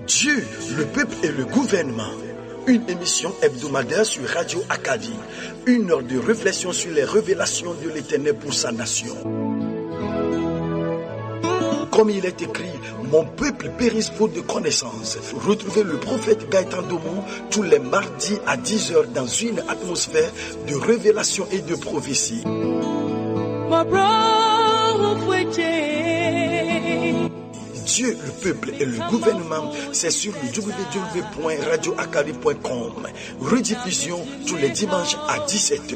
Dieu, le peuple et le gouvernement. Une émission hebdomadaire sur Radio Acadie. 1 heure de réflexion sur les révélations de l'Éternel pour sa nation. Comme il est écrit, mon peuple périsse faute de connaissances. Retrouvez le prophète Gaëtan Domon tous les mardis à 10h dans une atmosphère de révélation et de prophétie. Dieu, le peuple et le gouvernement, c'est sur le www.radioacadie.com. Rediffusion tous les dimanches à 17h.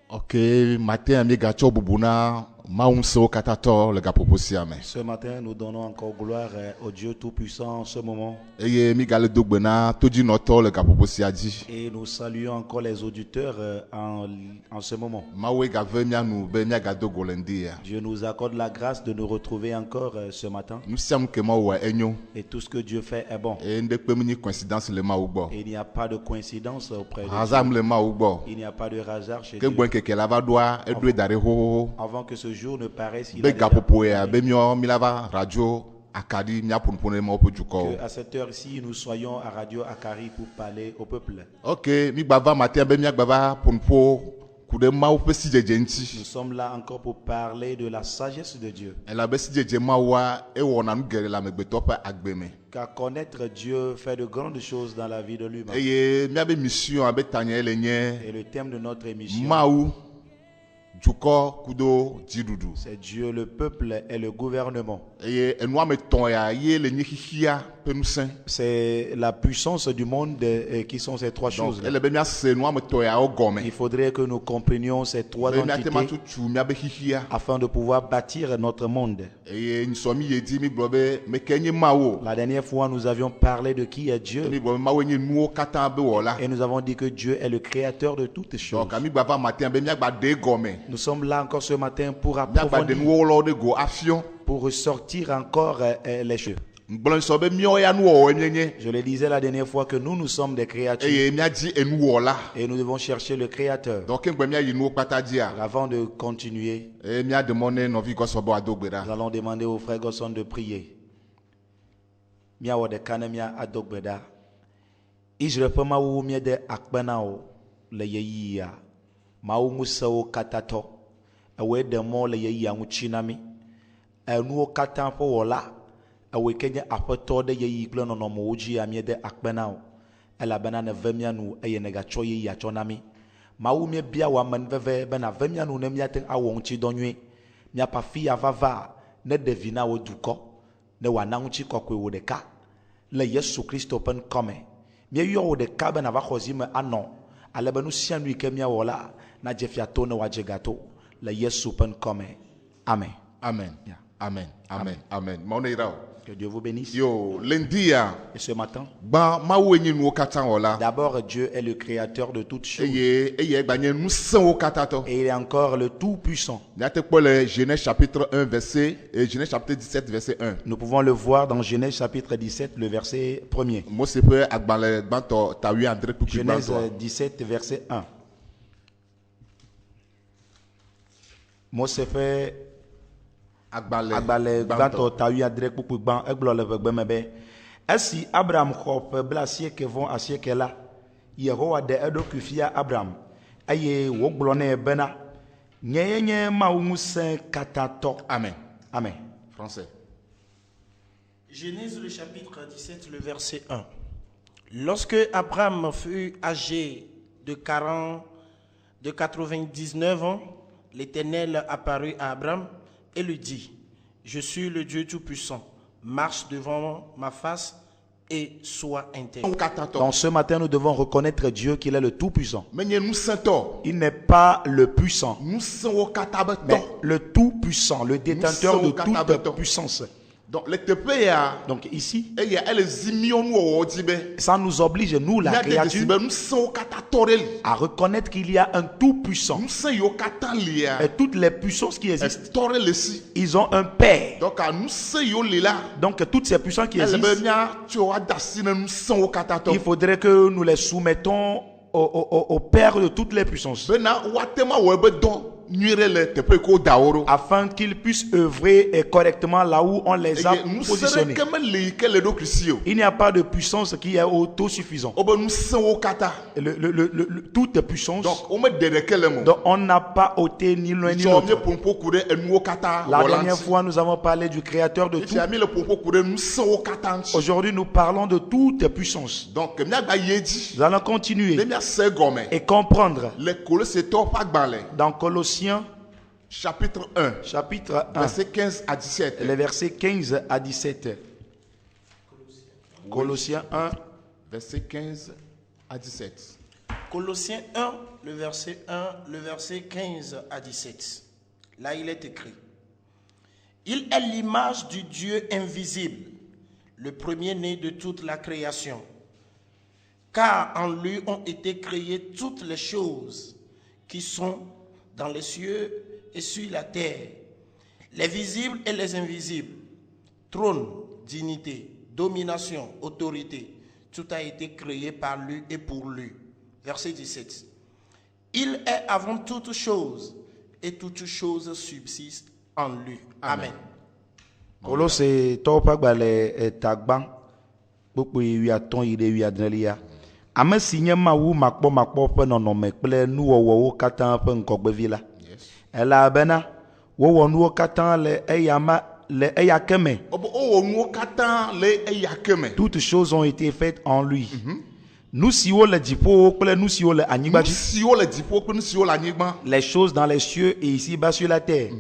Ok, matin, amiga Chobubuna, Maunso Katator, le Gapoposiame. Ce matin, nous donnons encore gloire au Dieu Tout-Puissant en ce moment. Et Migale Dogbena, Toji Noto, le Gapoposiadi. Et nous saluons encore les auditeurs en ce moment. Mawe Gavemia nous Bemia Gado Golendia. Dieu nous accorde la grâce de nous retrouver encore ce matin. Nous sommes que Mawa Enyo. Et tout ce que Dieu fait est bon. Et une coïncidence le Maoubo. Et il n'y a pas de coïncidence auprès de Razam le Maoubo. Il n'y a pas de hasard chez Que Dieu. bon que la vadoua et doué d'arrêt ho. Avant que ce jour ne paraisse, il Be a déjà Gapopoya, Bemio, Milava, Radio, Acadie, Mia pour nous mopo du corps. que à cette heure-ci, nous soyons à Radio Acadie pour parler au peuple. Ok, mi baba matin, Bemia Baba, pour nous Kude Maou Pessi Genti. Nous sommes là encore pour parler de la sagesse de Dieu. Elle a Bessi Mawa et on a nous guéri la Megbetopa Agbeme. Car connaître Dieu fait de grandes choses dans la vie de l'humain. Et mi abe mission abe tanya elenye. Et le thème de notre émission, Maou Djuko Kudo Jidudu. c'est Dieu, le peuple et le gouvernement. Et nous me tonya ye le nyihia penusen. C'est la puissance du monde qui sont ces trois Donc choses. elle be mi ase nous me toya ogome. Il faudrait que nous comprenions ces trois Mais mi atema entités tutu mi abe hihia. afin de pouvoir bâtir notre monde. Et nous sommes yedi mi blobe me kenye mawo. La dernière fois, nous avions parlé de qui est Dieu Mi blobe mawo nye nuo katan be wola. et nous avons dit que Dieu est le créateur de toutes choses. Donc ami baba matin be mi agba de gome. Nous sommes là encore ce matin pour Mi agba de approfondir, nuo lo de go afion. pour ressortir encore les choses. Mblon so be mi oya nu o enyenye. Je le disais la dernière fois que nous sommes des créatures Et mi adi enu wola. et nous devons chercher le créateur. Donc ngbe mi ayi nuo kpata dia. Avant de continuer, Et mi a demandé novi gosobo adogbera. nous allons demander au frère Gosson de prier. Mia wode kana mia adogbeda. Israël pe mawu mia de akpena o le yeyia. Mawu musawo katato. Ewe de mo le yeyia nguchinami. Enuwo kata fo wola. Ewe kenye aƒetɔ de yeyi kple nɔnɔmewo dzi amia de akpena o. Elabena ne ve mia nu eye ne gatsɔ yeyi atsɔ na mi. Mawu mia bia wɔ ame veve bena ve mia nu ne miate awɔ ŋuti dɔ nyuie. Miaƒe afi ya vava ne ɖevi na wo dukɔ ne wòana ŋuti kɔkɔe wò ɖeka le Yesu Kristo ƒe ŋkɔ me. Míeyɔ wò ɖeka be nava xɔ zi me anɔ ale be nu sia nu yi ke míawɔ la nadze fia to ne wòadze gato le Yesu ƒe ŋkɔ me. Amen. Amen. Yeah. Amen. Amen. Amen. Maone irao. Que Dieu vous bénisse. Yo, lundi ya. Et ce matin, Ba mawo enyi nuo kata wola. d'abord Dieu est le créateur de toutes choses Eye gbanye nu sen wo kata to. et il est encore le Tout-Puissant. Nyate kpo le Genèse chapitre 1 verset et Genèse chapitre 17 verset 1. Nous pouvons le voir dans Genèse chapitre 17, le verset 1er. Mose pe agbale gbanto tawi André puki Genèse gbanto. 17, verset 1. Mose fait agbale gbãtɔ tawi adre kpukpu gbã egblɔ le vegbe me be esi Abraham xɔ ƒe 99 la Yehowa ɖe eɖokui fia Abraham eye wògblɔ nɛ bena nyee nye Mawu ŋusẽ katãtɔ. Amen. Amen. Français. Genèse le chapitre 17, le verset 1. Lorsque Abraham fut âgé de 99 ans, l'Éternel apparut à Abraham et lui dit, je suis le Dieu Tout-Puissant. Marche devant ma face et sois intègre. Donc ce matin, nous devons reconnaître Dieu qu'il est le Tout-Puissant. Mais nous sommes Il n'est pas le puissant, nous sommes mais le Tout-Puissant, le détenteur de toute puissance. donc les TP Donc ici, et il y a les millions ça nous oblige, nous, la créature, nous sommes torel à reconnaître qu'il y a un Tout-Puissant. nous sommes Et toutes les puissances qui existent, torel ici ils ont un Père. donc nous sommes là Donc toutes ces puissances qui elle existent, bien tu auras d'assiner nous sommes il faudrait que nous les soumettons au Père de toutes les puissances, bena watema webedon nuire TP ko daoro afin qu'ils puissent œuvrer correctement là où on les a nous positionnés. sommes comme les que les docrisio Il n'y a pas de puissance qui est autosuffisant. obe nous sommes kata Toute puissance, donc on me dede quel mot donc on n'a pas ôté ni l'un ni tu as mis l'autre. pour courir et nous kata La dernière fois, nous avons parlé du Créateur de tout. tu as mis le pour courir nous sommes kata Aujourd'hui, nous parlons de toute puissance. donc mia ba yedi Nous allons continuer les mia se gomme et comprendre les Colossiens pas gbalé dans Colossiens chapitre 1 chapitre 1, verset 15 à 17 les versets 15 à 17. Colossiens 1, verset 15 à 17 Colossiens 1, le verset 1, le verset 15 à 17. Là, il est écrit. Il est l'image du Dieu invisible, le premier-né de toute la création. Car en lui ont été créées toutes les choses qui sont dans les cieux et sur la terre, les visibles et les invisibles, trône, dignité, domination, autorité, tout a été créé par lui et pour lui. Verset 17. Il est avant toutes choses et toutes choses subsistent en lui. Amen. Colosse topa gbale tagban gbogbo iwi aton ire wi adrelia. Ame si nye mawu makpɔ ƒe nɔnɔme kple nuwɔwɔwo katã ƒe ŋgɔgbevi la. Ela bena wowɔ nuwo katã le eya ke me. obo o nous kata le eyakeme Toutes choses ont été faites en lui. Nu siwo le dziƒowo kple nu siwo le anyigba nous dzi. siwo le dipo nous siwo la nyigba Les choses dans les cieux et ici-bas sur la terre.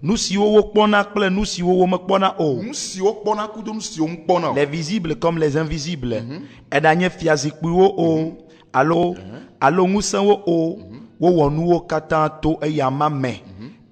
Nu siwo wo kpɔna kple nu siwo wo mekpɔna o. nous siwo pona kudo nous siwo pona Les visibles comme les invisibles. Edanye fiazikpuiwo o. Alo ŋusẽwo o. Wowɔ nuwo katã to eyama me.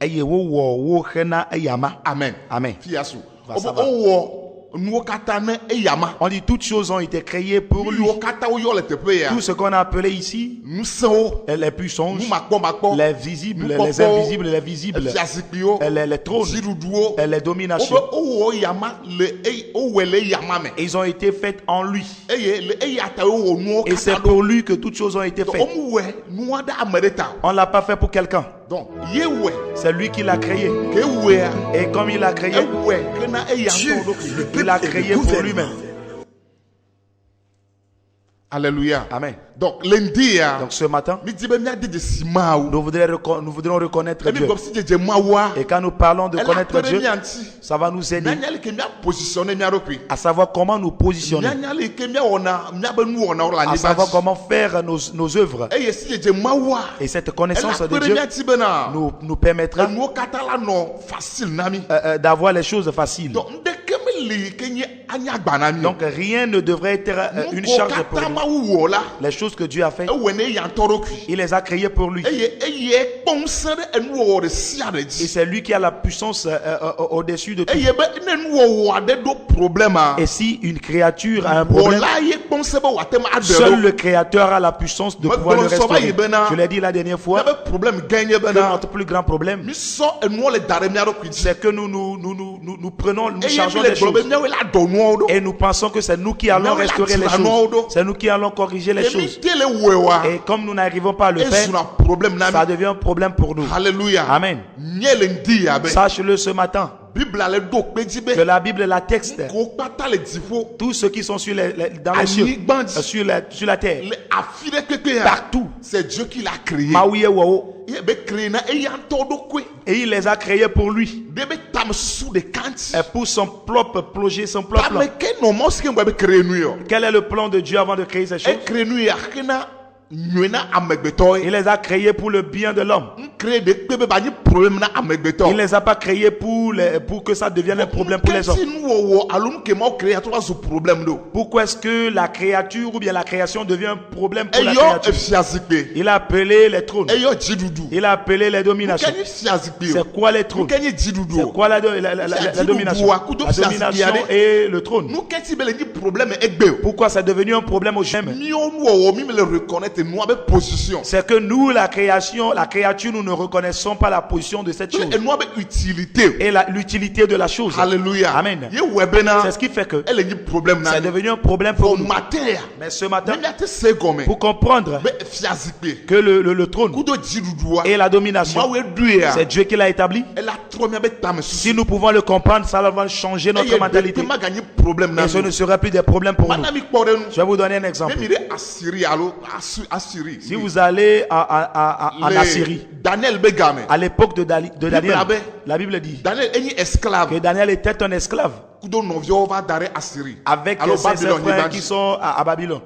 Eye wowɔ wo hena eyama. amen Amen. fiasu ça obo va. o nous kata ne eyama On dit toutes choses ont été créées pour lui. nous kata o yo le tepe ya Tout ce qu'on a appelé ici, nous sommes les puissances, nous makpo les visibles, Nous les popo, invisibles, les visibles, fiasikpio les trônes, ziruduo les dominations. obo o yama le o wele yama me Ils ont été faites en lui. eye le eyata o nous Et c'est kata pour lui que toutes choses ont été faites. omwe nous ada amereta On ne l'a pas fait pour quelqu'un. donc yewe C'est lui qui l'a créé. ke we Et comme il l'a créé, ewe kena Dieu, eyanto le il peuple l'a et le créé pour gouvernement. lui-même. alléluia Amen. donc lundi Donc ce matin, mi dibe mi adi de simaou nous voudrons reconnaître et Dieu. comme si je mawa Et quand nous parlons de connaître Dieu, anti ça va nous aider nanyali ke mi positionner mi aropi à savoir comment nous positionner, nanyali ke mi ona mi abenu ona ora à ni savoir comment faire nos œuvres. et si je mawa Et cette connaissance de Dieu Dieu mi ati bena nous permettra nous katala no facile nami d'avoir les choses faciles. donc ndeke mi li ke ni anya gbanami Donc rien ne devrait être une charge pour kata nous. ma wo la Les choses que Dieu a fait, e wene yantoro ku il les a créées pour lui. eye kponsere enu wo de sia de Et ji c'est lui qui a la puissance au-dessus de tout. eye be ne nu wo ade do problème Et si une créature a un problème, wala ye kponsere ba watema seul adero le Créateur a la puissance de pouvoir le restaurer. Je l'ai dit la dernière fois, na be problème gagné que bena notre plus grand problème, mi so enu le dare mi aro ku ji c'est que nous prenons, nous eye changeons mi les le globe choses. mi la do nu do Et nous pensons que c'est nous qui allons restaurer les choses. C'est nous qui allons corriger les e mi choses. tele wewa Et comme nous n'arrivons pas à le e faire, suna problème na ça mi devient un problème pour nous. alléluia Amen. nyele ndi ya be Sache-le ce matin, bible ale do pe ji be que la Bible la texte. ko pata le difo Tous ceux qui sont dans les cieux, sur la terre, le afire keke ya partout, c'est Dieu qui l'a créé Maouye Wao, ye be créé na e yanto do kwe et il les a créés pour lui. de be tam sous de kanti Et pour son propre projet, son propre plan. mais que no mo ske be créé nu yo Quel est le plan de Dieu avant de créer ces e choses? créé nu ya kena nwena amegbeto Il les a créés pour le bien de l'homme. créé des bébés ba ni problème na amegbeto. Il ne les a pas créés pour que ça devienne un problème pour les hommes. Si nous wo alum que mo créé à toi ce problème do. Pourquoi est-ce que la créature ou bien la création devient un problème pour la Eyo créature? efiazikpe. Il a appelé les trônes. Eyo jidudu. Il a appelé les dominations. Kani fiazikpe. C'est quoi les trônes? Kani jidudu. C'est quoi la domination? La domination et le trône. Nous kenti bele ni problème egbe. Pourquoi c'est devenu un problème au jamais? Ni on wo mi me le reconnaître nous avec position. C'est que nous, la création, la créature, nous ne reconnaissons pas la position de cette chose. Et nous avec utilité. Et l'utilité de la chose. Alléluia. Amen. Ye webena. C'est ce qui fait que elle est problème na. c'est devenu un problème pour nous. Matin. Mais ce matin, Pour pour comprendre que le trône et la domination, c'est Dieu qui l'a établi. Si nous pouvons le comprendre, ça va changer notre mentalité. Et ce ne sera plus des problèmes pour nous. Je vais vous donner un exemple. Si vous allez en Assyrie, à l'époque de Daniel, la Bible dit que Daniel était un esclave avec ses frères qui sont à Babylone.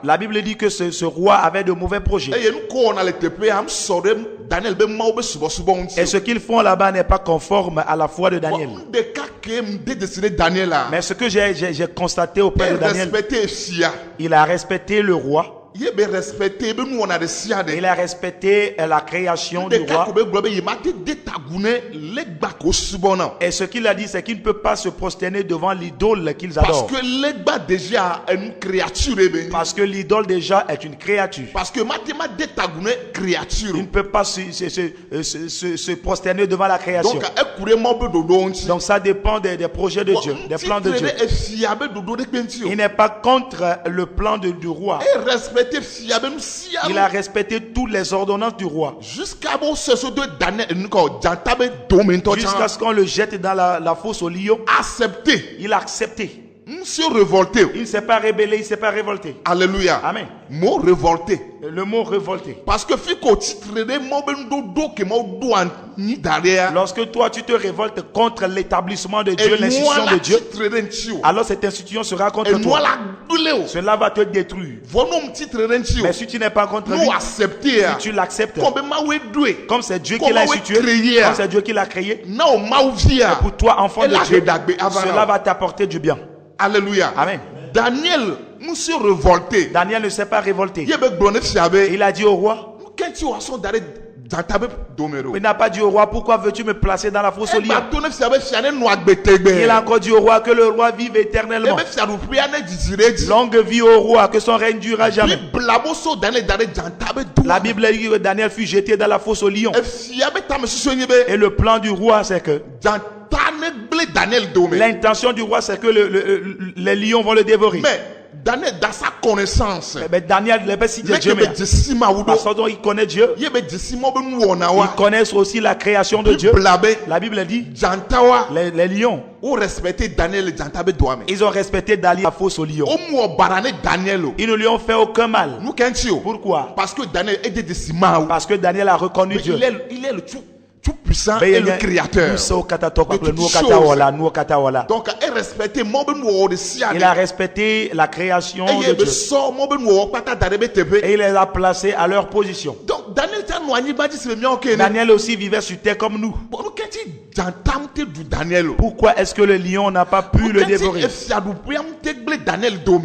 La Bible dit que ce roi avait de mauvais projets. Et ce qu'ils font là-bas n'est pas conforme à la foi de Daniel. Mais ce que j'ai constaté auprès de Daniel, il a respecté le roi. Il a respecté la création du roi. Et ce qu'il a dit, c'est qu'il ne peut pas se prosterner devant l'idole qu'ils adorent. Parce que l'idole déjà est une créature. Il ne peut pas se prosterner devant la création. Donc ça dépend des projets de Dieu, des plans de Dieu. Il n'est pas contre le plan du roi. Il a respecté toutes les ordonnances du roi. Jusqu'à ce qu'on le jette dans la fosse au lion. Il a accepté. Il ne s'est pas rébellé, il ne s'est pas révolté. Alléluia. Amen. Mot révolté. Le mot révolté. Parce que lorsque toi tu te révoltes contre l'établissement de Dieu, l'institution de Dieu, alors cette institution sera contre toi. Cela va te détruire. Mais si tu n'es pas contre lui, si tu l'acceptes, comme c'est Dieu qui l'a institué, comme c'est Dieu qui l'a créé, et pour toi enfant de Dieu, cela va t'apporter du bien. Alléluia. Amen. Daniel ne s'est pas révolté. Il a dit au roi, il n'a pas dit au roi, pourquoi veux-tu me placer dans la fosse au lion? Il a encore dit au roi que le roi vive éternellement. Longue vie au roi, que son règne durera jamais. La Bible dit que Daniel fut jeté dans la fosse au lion. Et le plan du roi, c'est que l'intention du roi, c'est que les lions vont le dévorer. Mais Daniel, dans sa connaissance, Daniel, parce que il connaît Dieu, il connaît aussi la création de Dieu. La Bible dit les lions, ils ont respecté Daniel à la fosse au lion. Ils ne lui ont fait aucun mal. Pourquoi? Parce que Daniel a reconnu Dieu. Il est le tout puissant et le créateur. Donc, il a respecté la création de Dieu. Et il les a placés à leur position. Donc, Daniel aussi vivait sur terre comme nous. Pourquoi est-ce que le lion n'a pas pu le dévorer?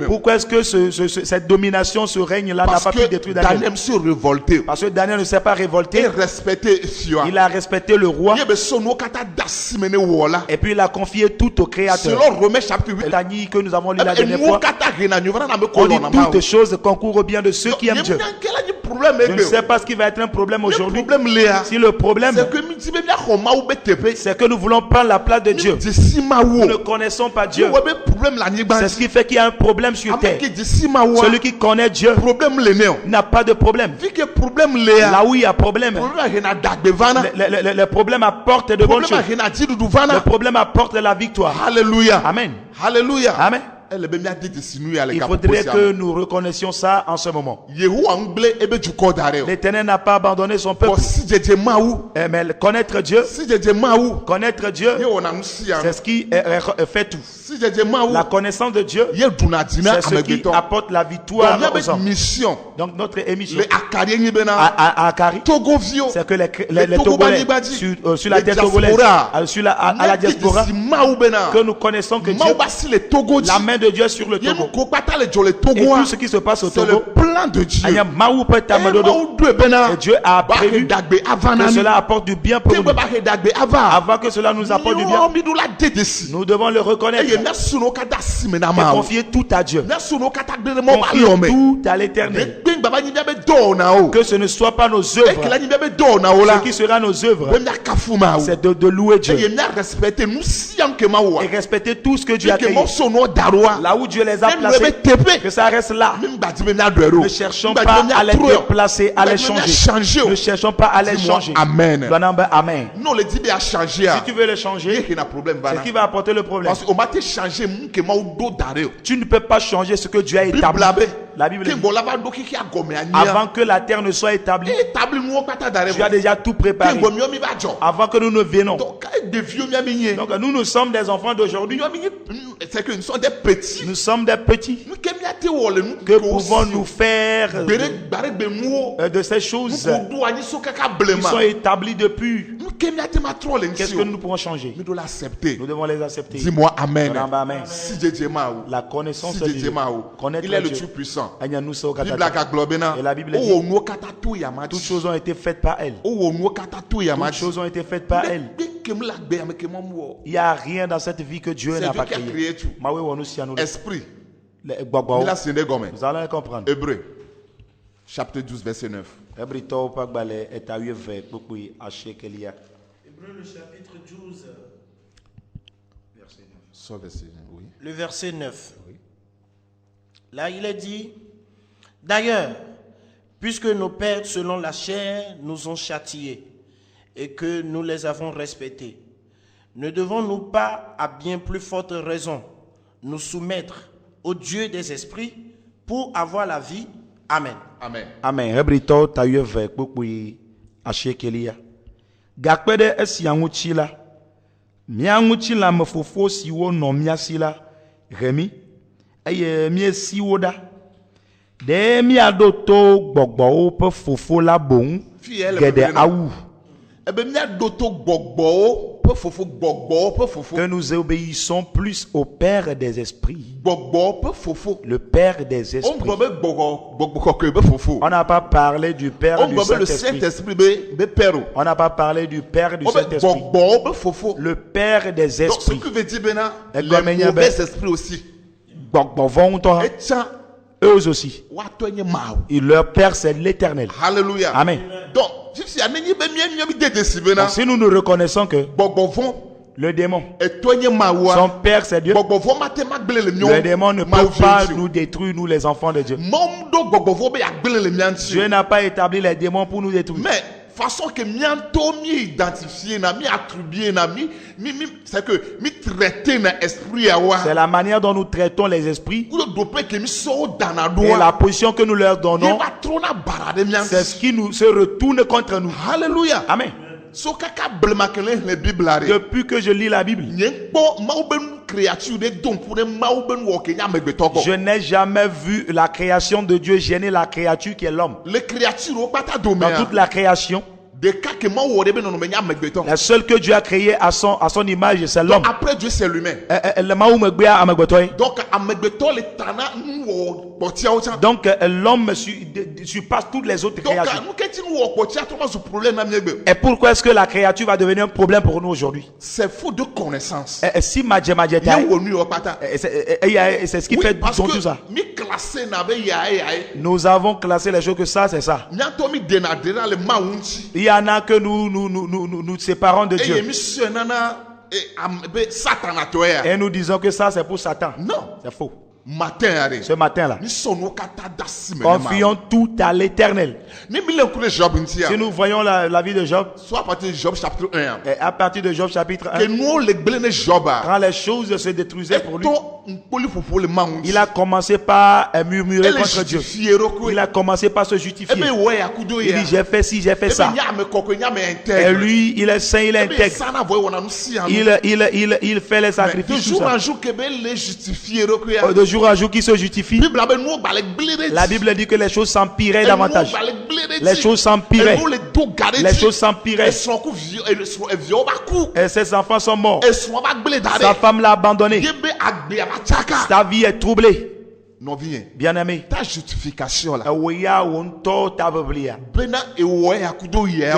Pourquoi est-ce que cette domination, ce règne-là n'a pas pu détruire Daniel? Parce que Daniel ne s'est pas révolté. Il a respecté le roi. Et puis il a confié tout au Créateur. Selon Romains chapitre 8, que nous avons lu la dernière fois, on dit toutes choses concourent au bien de ceux qui aiment Dieu. Je ne sais pas ce qui va être un problème aujourd'hui. Si le problème, c'est que nous voulons prendre la place de Dieu. Nous ne connaissons pas Dieu. C'est ce qui fait qu'il y a un problème sur terre. Celui qui connaît Dieu n'a pas de problème. Là où il y a problème, le problème apporte de bonnes choses. Le problème apporte la victoire. Alléluia. Amen. Alléluia. Amen. elle be mia de sinu ya le Il ka faudrait que nous reconnaissions ça en ce moment. Yehowa ngble ebe juko dare o. L'Éternel n'a pas abandonné son peuple. Ko si jeje mawu, Mais connaître Dieu, si jeje mawu, connaître Dieu, ye wona musia. c'est ce qui fait tout. Si jeje mawu, La connaissance de Dieu, ye duna dina c'est ce qui amegbeto. apporte la victoire Donc, aux hommes. mission. Donc notre émission Le akari ni bena. à Akari, Togo vio. c'est que les Togo Togolais, Banibadi, sur la les terre togolaise, diaspora, à la diaspora, Si mawu bena. que nous connaissons que Dieu, Mawu basi le Togo di. la main de Dieu sur le Ye Togo. mu ko pata le jo le Et Togo. tout ce qui se passe au C'est le Togo, plan de Dieu. Aya Maou peut Et t'amener mawu do bena. et Dieu a Ba prévu dagbe que avanami. cela apporte du bien pour Te nous. ba dagbe ava. Avant que cela nous apporte du Yo bien, mi do la dedesi. nous devons le reconnaître Eye na suno kata simena et ma. confier tout à Dieu. Na suno kata gbere mo ba Confier yo me. tout à l'Éternel. Gbe baba ni bia be do na o. Que ce ne soit pas nos E œuvres. kila ni bia be do na o la. Ce qui sera nos œuvres, Be mia kafuma o. c'est de louer Dieu Eye mia respecter nous siam ke ma o. et respecter tout ce que Dieu a Que créé. mo sono daroa. Là où Dieu les a Même le placés, be tepe. que ça reste là. Même bati be mia do ero. Ne cherchons pas à les déplacer, à les changer. Changer. Ne cherchons pas à les Dis-moi changer. amen. Amen. Non le dit be a changer. Si tu veux les changer, Il y a un problème c'est ce bana. qui va apporter le problème. Parce qu'on m'a changer mon que ma do dareo. Tu ne peux pas changer ce que Dieu a établi. La Bible dit, avant que la terre ne soit établie, tu as déjà tout préparé. Avant que nous ne venions. Donc nous sommes des enfants d'aujourd'hui. C'est que nous sommes des petits. Nous sommes des petits. Que pouvons nous faire de ces choses qui sont établies depuis? Qu'est-ce que nous pouvons changer? Nous devons les accepter. Dis-moi amen. Amen. Si Dieu La connaissance de si Dieu. Connaître il est le Dieu. plus puissant. Et Et la Bible dit, toutes choses ont été faites par elle. Toutes choses ont été faites par elle. Il n'y a rien dans cette vie que Dieu n'a pas créé. Esprit. Nous Nous allons comprendre. Hébreu, chapitre 12, verset 9. Hébreu le chapitre 12, Oui. le verset 9. Là, il est dit, d'ailleurs, puisque nos pères, selon la chair, nous ont châtiés et que nous les avons respectés, ne devons-nous pas, à bien plus forte raison, nous soumettre au Dieu des esprits pour avoir la vie? Amen. Amen. Amen. Hebrito ta yeve kpukui ashekelia. Gakpede esi anguchi la. Mi anguchi la me fofo siwo no miasi la. Remi. Eye mi siwo da. De mi adoto gbogbo o pe fofo la bon. Gede awu. Ebe mi adoto gbogbo pe fofo gbogbo pe fofo. Que nous obéissons plus au Père des esprits. Gbogbo pe fofo. Le Père des esprits. On n'a pas parlé du Père du Saint-Esprit. On n'a pas parlé du Père du Saint-Esprit. Le Père des esprits. Donc ce qui veut dire maintenant, les mauvais esprits aussi. Eux aussi. Et leur Père, c'est l'Éternel. Alléluia. Amen. Donc, si nous nous reconnaissons que le démon, son Père, c'est Dieu, le démon ne peut pas nous détruire, nous les enfants de Dieu. Dieu n'a pas établi les démons pour nous détruire. Mais façon que mianto mi identifier na mi attribuer na mi c'est que mi traiter na esprit awa. C'est la manière dont nous traitons les esprits. Et la position que nous leur donnons. C'est ce qui nous se retourne contre nous. Alléluia. Amen. Depuis que je lis la Bible, je n'ai jamais vu la création de Dieu gêner la créature qui est l'homme. Dans toute la création, la seule que Dieu a créée à son image, c'est l'homme. Après Dieu, c'est l'humain. Donc l'homme surpasse toutes les autres créatures. Et pourquoi est-ce que la créature va devenir un problème pour nous aujourd'hui? C'est faute de connaissance. C'est ce qui fait tout ça. Nous avons classé les choses que ça, c'est ça. Il y en a que nous séparons de Dieu. Et nous disons que ça, c'est pour Satan. Non. C'est faux. Ce matin-là, confions tout à l'Éternel. Si nous voyons la vie de Job, soit à partir de Job chapitre 1, et à partir de Job chapitre 1, quand quand les choses se détruisaient pour lui, Il a commencé par murmurer contre Dieu. Il a commencé par se justifier. Il dit j'ai fait ci, j'ai fait ça. Et lui, il est saint, il est intègre. Il fait les sacrifices. De jour en jour qu'il se justifie. La Bible dit que les choses s'empiraient davantage. Les choses s'empiraient. Les choses s'empiraient. Et ses enfants sont morts. Sa femme l'a abandonné. Sa vie est troublée. Bien-aimé, ta justification là, que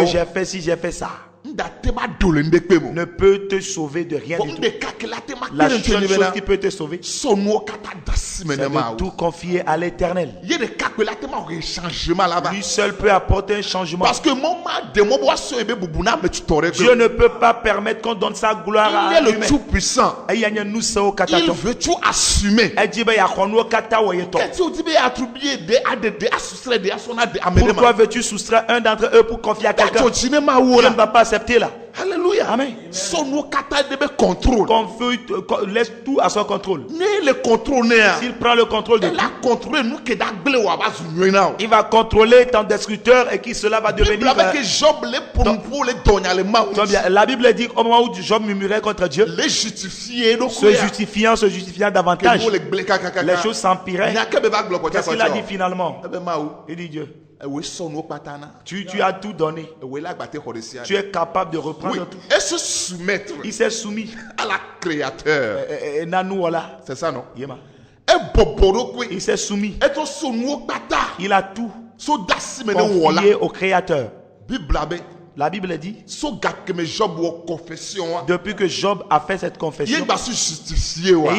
j'ai fait ci, j'ai fait ça, ne peut te sauver de rien du tout. La seule chose qui peut te sauver, c'est de tout confier à l'Éternel. Lui seul peut apporter un changement. Parce que Dieu ne peut pas permettre qu'on donne sa gloire à lui. Il est lui. le tout-puissant. Il veut tout assumer. Pourquoi veux-tu soustraire un d'entre eux pour confier à quelqu'un? Dieu ne va pas accepter là. Alléluia. Amen. Contrôle. Laisse tout à son contrôle. S'il prend le contrôle de tout, il va contrôler ton destructeur et qui cela va devenir. La Bible dit au moment où Job murmurait contre Dieu, se justifiant davantage, les choses s'empiraient. Qu'est-ce qu'il a dit finalement? Il dit Dieu, tu as tout donné. Tu es capable de reprendre tout. Et se soumettre. Il s'est soumis à la créateur. C'est ça, non? Il s'est soumis. Il a tout confié au créateur. La Bible dit, depuis que Job a fait cette confession, et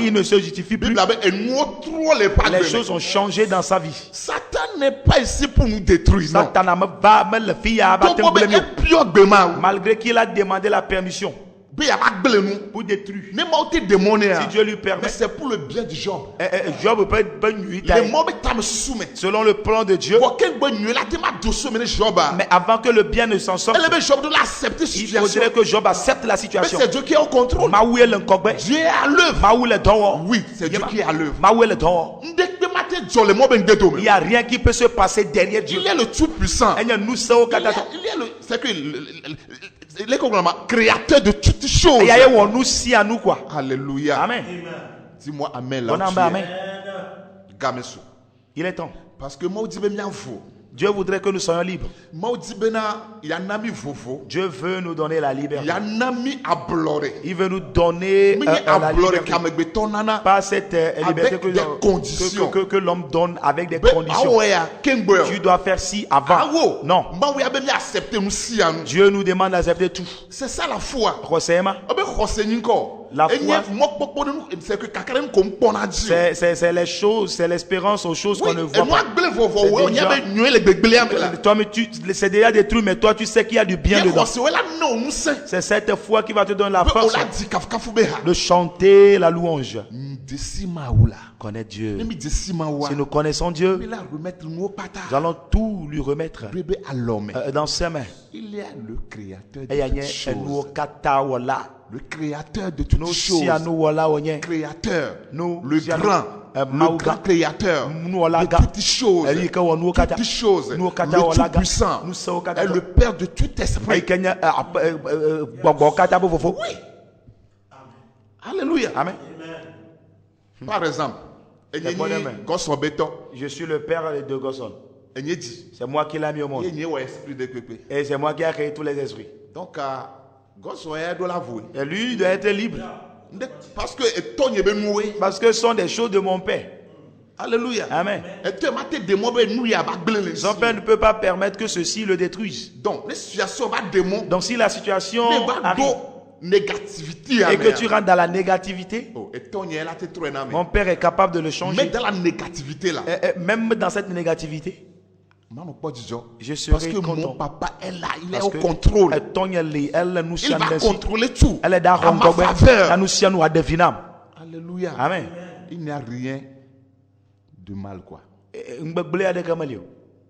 il ne se justifie plus, les choses ont changé dans sa vie. Satan n'est pas ici pour nous détruire. Malgré qu'il a demandé la permission pour détruire. Si Dieu lui permet, c'est pour le bien de Job. Job peut être selon le plan de Dieu. Mais avant que le bien ne s'en sorte, il faudrait que Job accepte la situation. C'est Dieu qui est au contrôle. Dieu est à l'œuvre. Oui, c'est Dieu qui est à l'œuvre. Il n'y a rien qui peut se passer derrière Dieu. Il est le tout-puissant. Il est le créateur de toutes choses. Alléluia. Amen. Dis-moi amen là. Amen. Il est temps. Parce que moi, Dieu voudrait que nous soyons libres. Dieu veut nous donner la liberté. Il veut nous donner la liberté. Pas cette liberté que l'homme donne avec des conditions. Tu dois faire ci avant. Non. Dieu nous demande d'accepter tout. C'est ça la foi. La foi, c'est les choses, c'est l'espérance aux choses qu'on ne voit pas. Toi, mais c'est déjà détruit, mais toi, tu sais qu'il y a du bien dedans. C'est cette foi qui va te donner la force de chanter la louange. Connais Dieu. Si nous connaissons Dieu, nous allons tout lui remettre dans ses mains. Il y a le créateur de toutes choses. Le créateur de toutes choses. Créateur. Le grand créateur de toutes choses. Toutes choses. Le tout-puissant. Et le Père de tout esprit. Oui. Alléluia. Amen. Par exemple, je suis le père de Gosson. C'est moi qui l'ai mis au monde. Et c'est moi qui ai créé tous les esprits. Donc, et lui doit être libre. Parce que ce sont des choses de mon père. Alléluia. Amen. Son père ne peut pas permettre que ceci le détruise. Donc si la situation arrive, négativité et que tu rentres dans la négativité, mon père est capable de le changer. Mais dans la négativité là, même dans cette négativité, je serai parce que content. mon papa est là, il est au contrôle. Il va contrôler tout à ma faveur. Alléluia. Amen. Il n'y a rien de mal, quoi.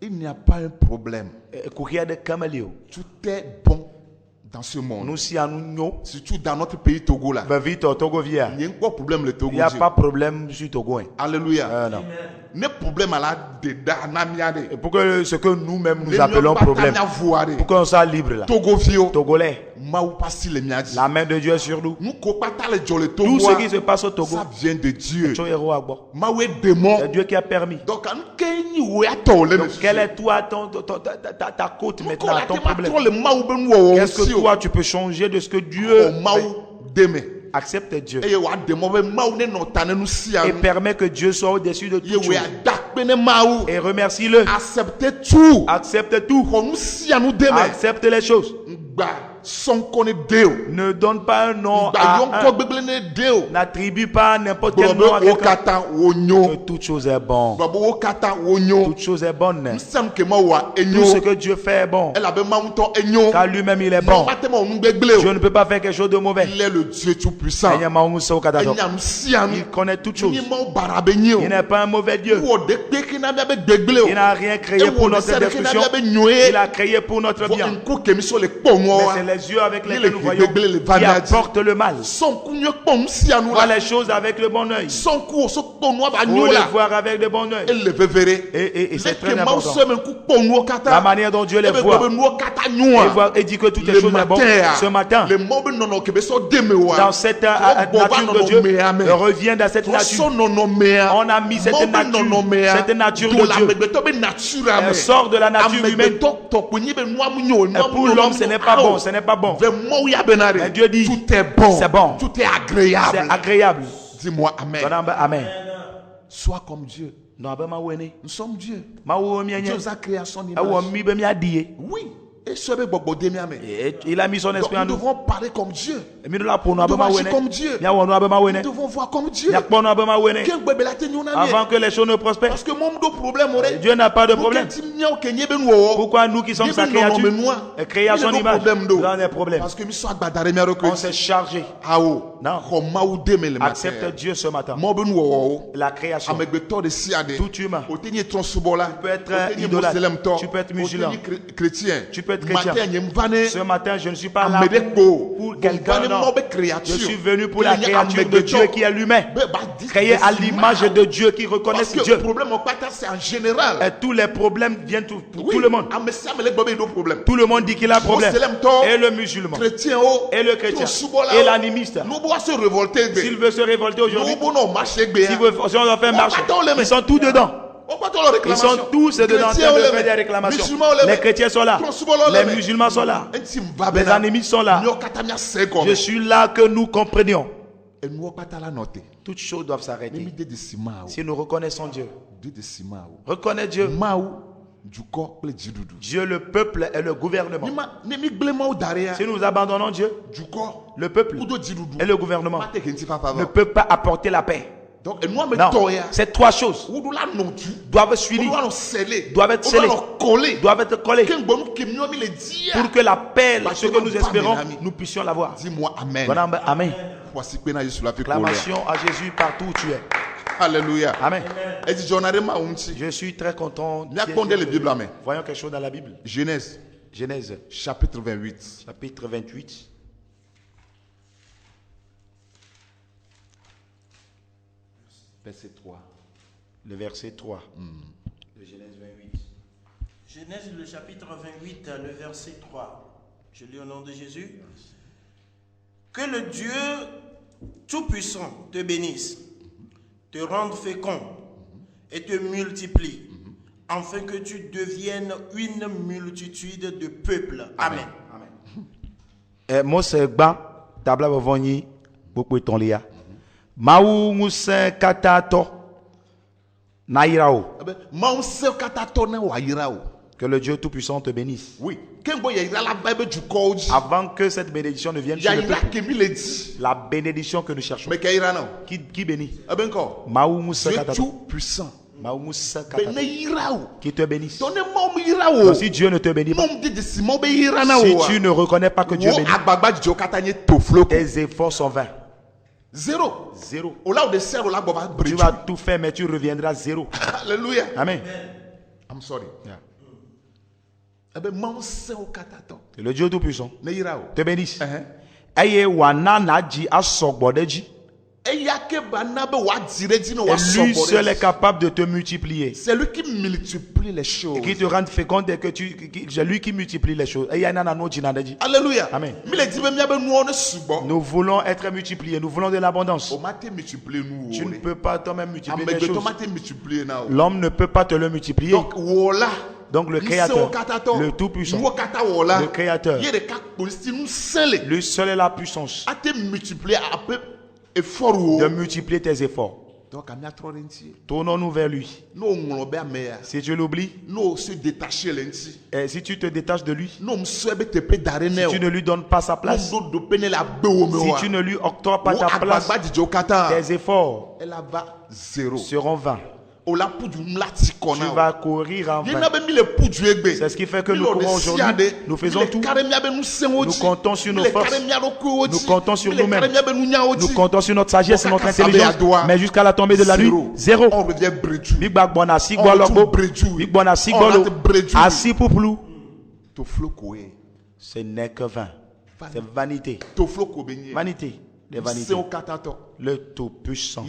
Il n'y a pas un problème. Tout est bon dans ce monde, nous si à nous surtout dans notre pays Togo là, vite au Togo via. il y a un problème le Togo. Il n'y a pas de problème sur Togo. Alléluia. Non. Ne problème à la Et pour que ce que nous-mêmes nous appelons problème, pour qu'on soit libre là, Togolais, la main de Dieu est sur nous. Tout ce qui se passe au Togo, ça vient de Dieu. C'est Dieu qui a permis. Donc, quel est toi ta côte maintenant, ton problème? Qu'est-ce que toi tu peux changer de ce que Dieu fait? Accepte Dieu et permet que Dieu soit au-dessus de tout. Et remercie-le. Acceptez tout. Accepte tout. Accepte les choses. Ne donne pas un nom à un. N'attribue pas n'importe quel nom à quelqu'un. Toute chose est bonne. Toute chose est bonne. Tout ce que Dieu fait est bon. Car lui-même il est bon. Dieu ne peut pas faire quelque chose de mauvais. Il est le Dieu tout-puissant. Il connaît toutes choses. Il n'est pas un mauvais Dieu. Il n'a rien créé pour notre destruction. Il a créé pour notre bien. Mais c'est les yeux avec lesquels nous voyons qui apportent le mal. Voir les choses avec le bon œil. Pour les voir avec le bon œil. Et c'est très important. La manière dont Dieu les voit. Et dit que toutes les choses sont bonnes. Ce matin, dans cette nature de Dieu, revient dans cette nature. On a mis cette nature de Dieu. Elle sort de la nature humaine. Et pour l'homme, ce n'est pas bon. Ce n'est pas bon. Mais Dieu dit, tout est bon. C'est bon. Tout est agréable. C'est agréable. Dis-moi amen. Amen. Sois comme Dieu. Nous sommes Dieu. Dieu nous a créé à son image. Oui. Et il a mis son esprit en nous. Nous devons parler comme Dieu. Nous devons agir comme Dieu. Nous devons voir comme Dieu. Avant que les choses ne prospèrent. Parce que mon problème, Dieu n'a pas de problème. Pourquoi nous qui sommes sa créature, créés à son image, nous avons des problèmes? On s'est chargé. Non. Accepte Dieu ce matin. La création. Tout humain. Tu peux être idolâtre. Tu peux être musulman. Chrétien. Tu peux être chrétien. Ce matin, je ne suis pas là pour quelqu'un. Je suis venu pour la créature de Dieu qui est l'humain. Créé à l'image de Dieu, qui reconnaisse Dieu. Le problème, c'est en général. Et tous les problèmes viennent pour tout le monde. Tout le monde dit qu'il a un problème. Et le musulman, et le chrétien, et l'animiste. S'il veut se révolter aujourd'hui, si on doit faire marche, ils sont tous dedans. Ils sont tous dedans en train de faire des réclamations. Les chrétiens sont là. Les musulmans sont là. Les animistes sont là. Je suis là que nous comprenions. Toutes choses doivent s'arrêter. Si nous reconnaissons Dieu. Reconnais Dieu. Dieu, le peuple et le gouvernement. Si nous abandonnons Dieu, le peuple et le gouvernement ne peuvent pas apporter la paix. Non, ces trois choses doivent être suivies, doivent être scellées, doivent être collées pour que la paix, ce que nous espérons, nous puissions l'avoir. Dis-moi amen. Amen. Acclamation à Jésus partout où tu es. Alléluia. Amen. Je suis très content. Voyons quelque chose dans la Bible. Genèse. Chapitre 28. Chapitre 28. Verset 3. Le verset 3. De Genèse 28. Genèse, le chapitre 28, le verset 3. Je lis au nom de Jésus. Que le Dieu Tout-Puissant te bénisse, te rende fécond et te multiplie, afin que tu deviennes une multitude de peuples. Amen. Mose gba tabla bovoni beaucoup ton lia. Maou musen katato na irao. Que le Dieu Tout-Puissant te bénisse. Oui. Avant que cette bénédiction ne vienne sur le peuple, la bénédiction que nous cherchons. Qui bénit? Maou musen katato. Tout-Puissant. Qui te bénisse. Donc, si Dieu ne te bénit pas, si tu ne reconnais pas que Dieu bénit, tes efforts sont vains. Zéro. Tu vas tout faire, mais tu reviendras zéro. Alléluia. Amen. I'm sorry. Yeah. Et le Dieu Tout-Puissant te bénisse. Aye wana naji asogbodeji. Et lui seul est capable de te multiplier. C'est lui qui multiplie les choses. Et qui te rend féconde et que c'est lui qui multiplie les choses. Alléluia. Amen. Nous voulons être multipliés. Nous voulons de l'abondance. Tu ne peux pas toi-même multiplier les choses. L'homme ne peut pas te le multiplier. Donc le Créateur, le Tout-Puissant, le Créateur, lui seul est la puissance de multiplier tes efforts. Tournons-nous vers lui. Si tu l'oublies, et si tu te détaches de lui, si tu ne lui donnes pas sa place, si tu ne lui octroies pas ta place, tes efforts seront vains. Tu vas courir en vain. C'est ce qui fait que nous courons aujourd'hui. Nous faisons tout. Nous comptons sur nos forces. Nous comptons sur nous-mêmes. Nous comptons sur notre sagesse et notre intelligence. Mais jusqu'à la tombée de la nuit, zéro. Ce n'est que vain. C'est vanité. Vanité. Des vanités. Le Tout-Puissant,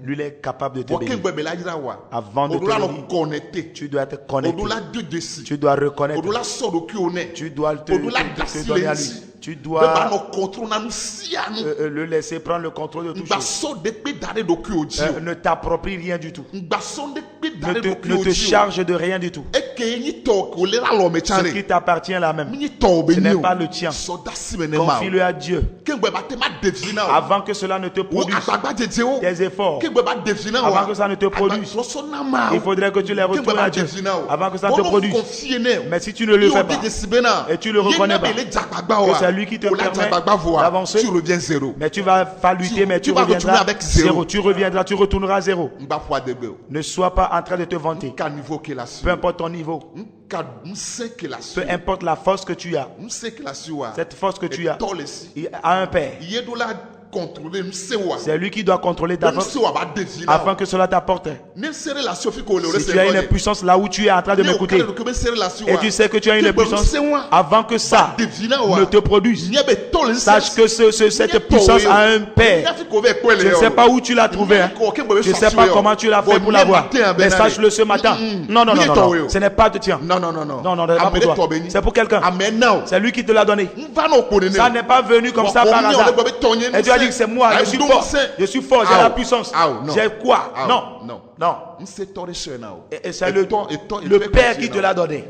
lui il est capable de te bénir. Avant de te bénir, tu dois te connecter. Tu dois reconnaître. Tu dois te donner à lui. Tu dois le laisser prendre le contrôle de tout chose. Ne t'approprie rien du tout. Ne te charge de rien du tout. Ce qui t'appartient là même, ce n'est pas le tien. Confie-le à Dieu. Avant que cela ne te produise tes efforts, avant que ça ne te produise, il faudrait que tu les retournes à Dieu avant que ça te produise. Mais si tu ne le fais pas et tu le reconnais pas, que c'est lui qui te permet d'avancer, tu reviens zéro. Mais tu vas pas lutter, mais tu reviendras zéro. Tu reviendras, tu retourneras zéro. Ne sois pas en train de te vanter. Peu importe ton niveau, peu importe la force que tu as, cette force que tu as, il a un Père. C'est lui qui doit contrôler ta force afin que cela t'apporte. Si tu as une puissance là où tu es en train de m'écouter et tu sais que tu as une puissance, avant que ça ne te produise, sache que cette puissance a un Père. Je ne sais pas où tu l'as trouvé, je ne sais pas comment tu l'as fait pour l'avoir, mais sache-le ce matin. Non, ce n'est pas de tien. Non, pas pour toi. C'est pour quelqu'un. C'est lui qui te l'a donné. Ça n'est pas venu comme ça par hasard. Et tu as dit que c'est moi, je suis fort, j'ai la puissance. J'ai quoi? Non. Et c'est le Père qui te l'a donné.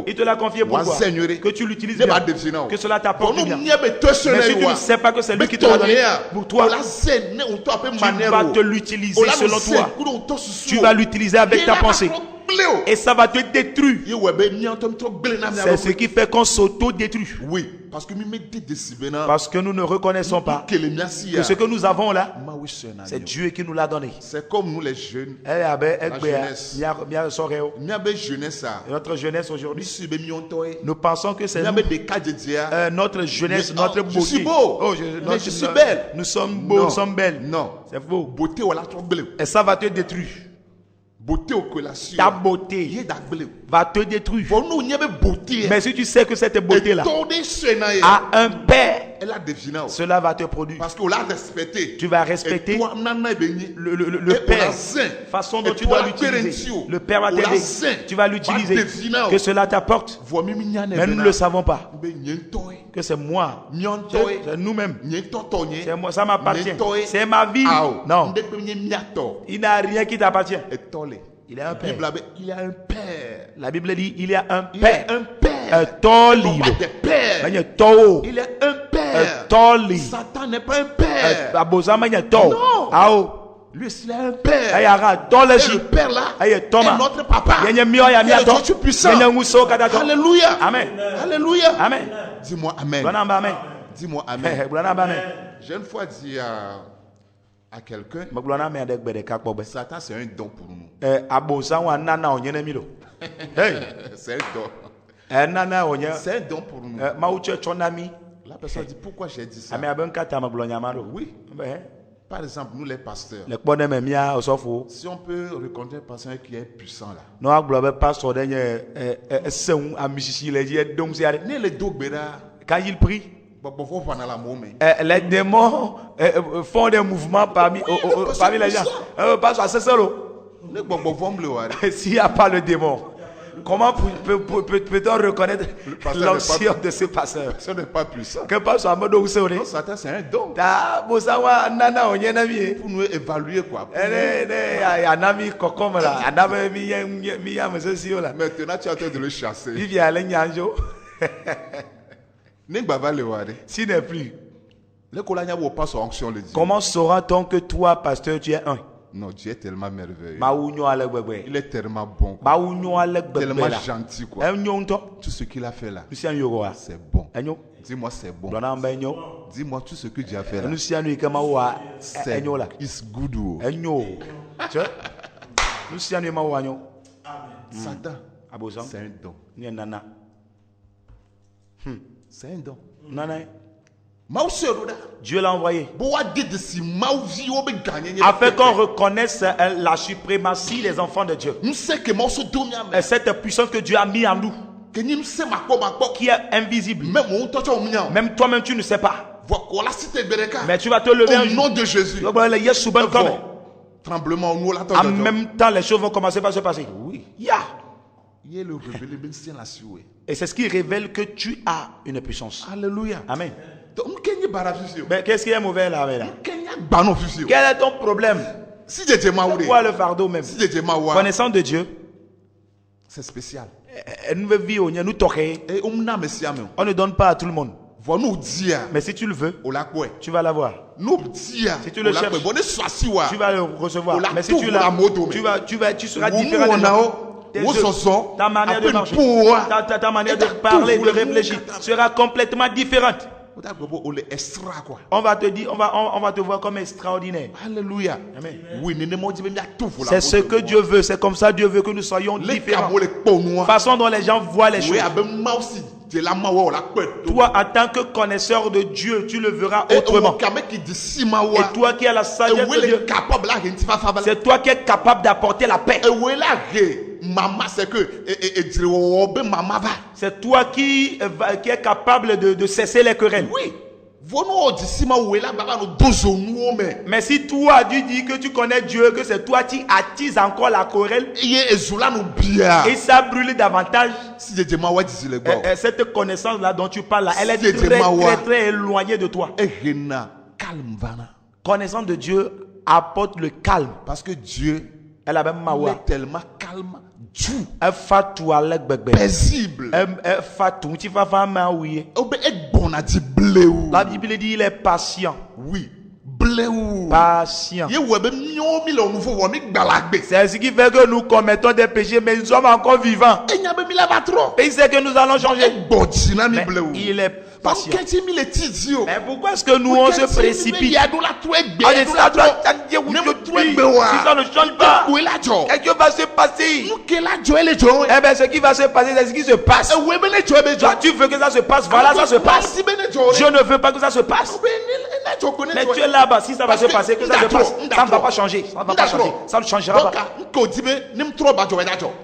Il te l'a confié pour quoi? Que tu l'utilises bien, que cela t'apporte bien. Mais si tu ne sais pas que c'est lui qui te l'a donné pour toi, tu vas te l'utiliser selon toi. Tu vas l'utiliser avec ta pensée. Et ça va te détruire. C'est ce qui fait qu'on s'auto-détruit. Oui, parce que nous ne reconnaissons pas que ce que nous avons là, c'est Dieu qui nous l'a donné. C'est comme nous les jeunes. Notre jeunesse aujourd'hui, nous pensons que c'est notre jeunesse, notre beauté. Je suis beau. Je suis belle. Nous sommes beaux, nous sommes belles. Non, c'est faux. Et ça va te détruire. Ta beauté va te détruire. Mais si tu sais que cette beauté-là a un Père, cela va te produire. Parce qu'on l'a respecté. Tu vas respecter le Père, façon dont tu dois l'utiliser. Le Père va t'aider. Tu vas l'utiliser. Que cela t'apporte. Mais nous ne le savons pas. Que c'est moi. C'est nous-mêmes. C'est moi. Ça m'appartient. C'est ma vie. Non. Il n'a rien qui t'appartient. Il a un Père. Il a un Père. La Bible dit il y a un Père. Il a un Père. Il y a un Père. Satan n'est pas un Père. Non. Lui, il a un Père. Et le Père là est notre Papa. Il est Dieu puissant. Alléluia. Amen. Alléluia. Amen. Dis-moi Amen. Amen. Dis-moi Amen. J'ai une fois dit à quelqu'un, Satan c'est un don pour nous. C'est un don. C'est un don pour nous. La personne dit pourquoi j'ai dit ça? Oui. Par exemple, nous les pasteurs, Le kpɔnɛ mɛ mía osɔfo. si on peut reconnaître un pasteur qui est puissant là, N'o agblɔ be pastor ɖe nye seŋu amisisi le dzi edom sia ɖe. ne le do gbe ɖa, Quand il prie, gbɔgbɔfɔ ƒana le amewo me. les démons font des mouvements parmi les gens. Pastor asese lo. Ne gbɔgbɔfɔ ble wa ɖe. S'il n'y a pas le démon, comment peut-on reconnaître l'ancien de ce pasteur? Ce n'est pas puissant. Que pasteur Amadou Ousseore. Non, Satan, c'est un don Ta bosawa nana onyena pour nous évaluer quoi. Pour anami kokom la aname mi ya mesesi la. Maintenant, tu es en train de le chasser. Il vient aller nyanjo. Ne gbava le wa ɖe. S'il n'est plus, Le kolanya wo pas son onction le dit. comment saura-t-on que toi, pasteur, tu es un? Non, Dieu est tellement merveilleux. Maounyo ale gbegbe. Il est tellement bon. Maounyo ale gbegbe Tellement la. gentil quoi. Enyo nto. Tout ce qu'il a fait là, Nusia yoroa. c'est bon. Enyo. Dis-moi c'est bon. Dona mbenyo. Dis-moi tout ce que Dieu a fait là. Nusia nu ikema wa C'est enyo la. it's good. Oh. Enyo. Tu Nusia nu ma wa enyo. Satan, Abosan. c'est un don. Ni nana. C'est un don. Nana. Dieu Dieu l'a envoyé. Afin Afin qu'on reconnaisse la suprématie des enfants de Dieu. Et cette puissance que Dieu a mis en nous, qui est invisible. Même toi-même, tu ne sais pas. Mais tu vas te lever un au jour. nom de Jésus. Tremblement En même temps, les choses vont commencer par se passer. Oui. Ya. Il est le révélé ben c'est la sué. Et c'est ce qui révèle que tu as une puissance. Alléluia. Amen. Donc kenye barafisio. Mais qu'est-ce qui est mauvais là? Kenya banofisio. Quel est ton problème? Si Dieu m'a C'est quoi le fardeau même? Si Dieu m'a Connaissant de Dieu, c'est spécial. nous nous toquer. Et On ne donne pas à tout le monde. nous dire. Mais si tu le veux, O la quoi? tu vas l'avoir. Nous dire. Si tu le cherches, tu tu vas le recevoir. Ola Mais si tu l'as, tu seras différent des gens. Tes yeux, ta manière de marcher, ta manière de parler, de réfléchir sera complètement différente. On va te dire, on va te voir comme extraordinaire. Alléluia. Amen. Oui, C'est ce que Dieu veut. C'est comme ça Dieu veut que nous soyons différents. La façon dont les gens voient les choses. Toi, en tant que connaisseur de Dieu, tu le verras autrement. Et toi qui as la sagesse de Dieu, c'est toi qui es capable d'apporter la paix. C'est toi qui est capable de cesser les querelles. Oui. Mais si toi tu dis que tu connais Dieu, que c'est toi qui attises encore la querelle, et ça brûle davantage, cette connaissance-là dont tu parles, là, elle est très éloignée de toi. Connaissance de Dieu apporte le calme. Parce que Dieu elle a même est tellement calme, paisible. La Bible dit il est patient. Oui. Patient. C'est ce qui fait que nous commettons des péchés, mais nous sommes encore vivants. Et il sait que nous allons changer. Mais il est patient. Mais pourquoi est-ce que nous on se précipite? Si ça ne change pas, quelque chose va se passer. Eh bien, ce qui va se passer, c'est ce qui se passe. Toi, tu veux que ça se passe, voilà, ça se passe. Je ne veux pas que ça se passe. Mais tu es là-bas, si ça va se passer, que ça se passe, ça ne va pas changer. Ça ne va pas changer. Ça ne changera pas.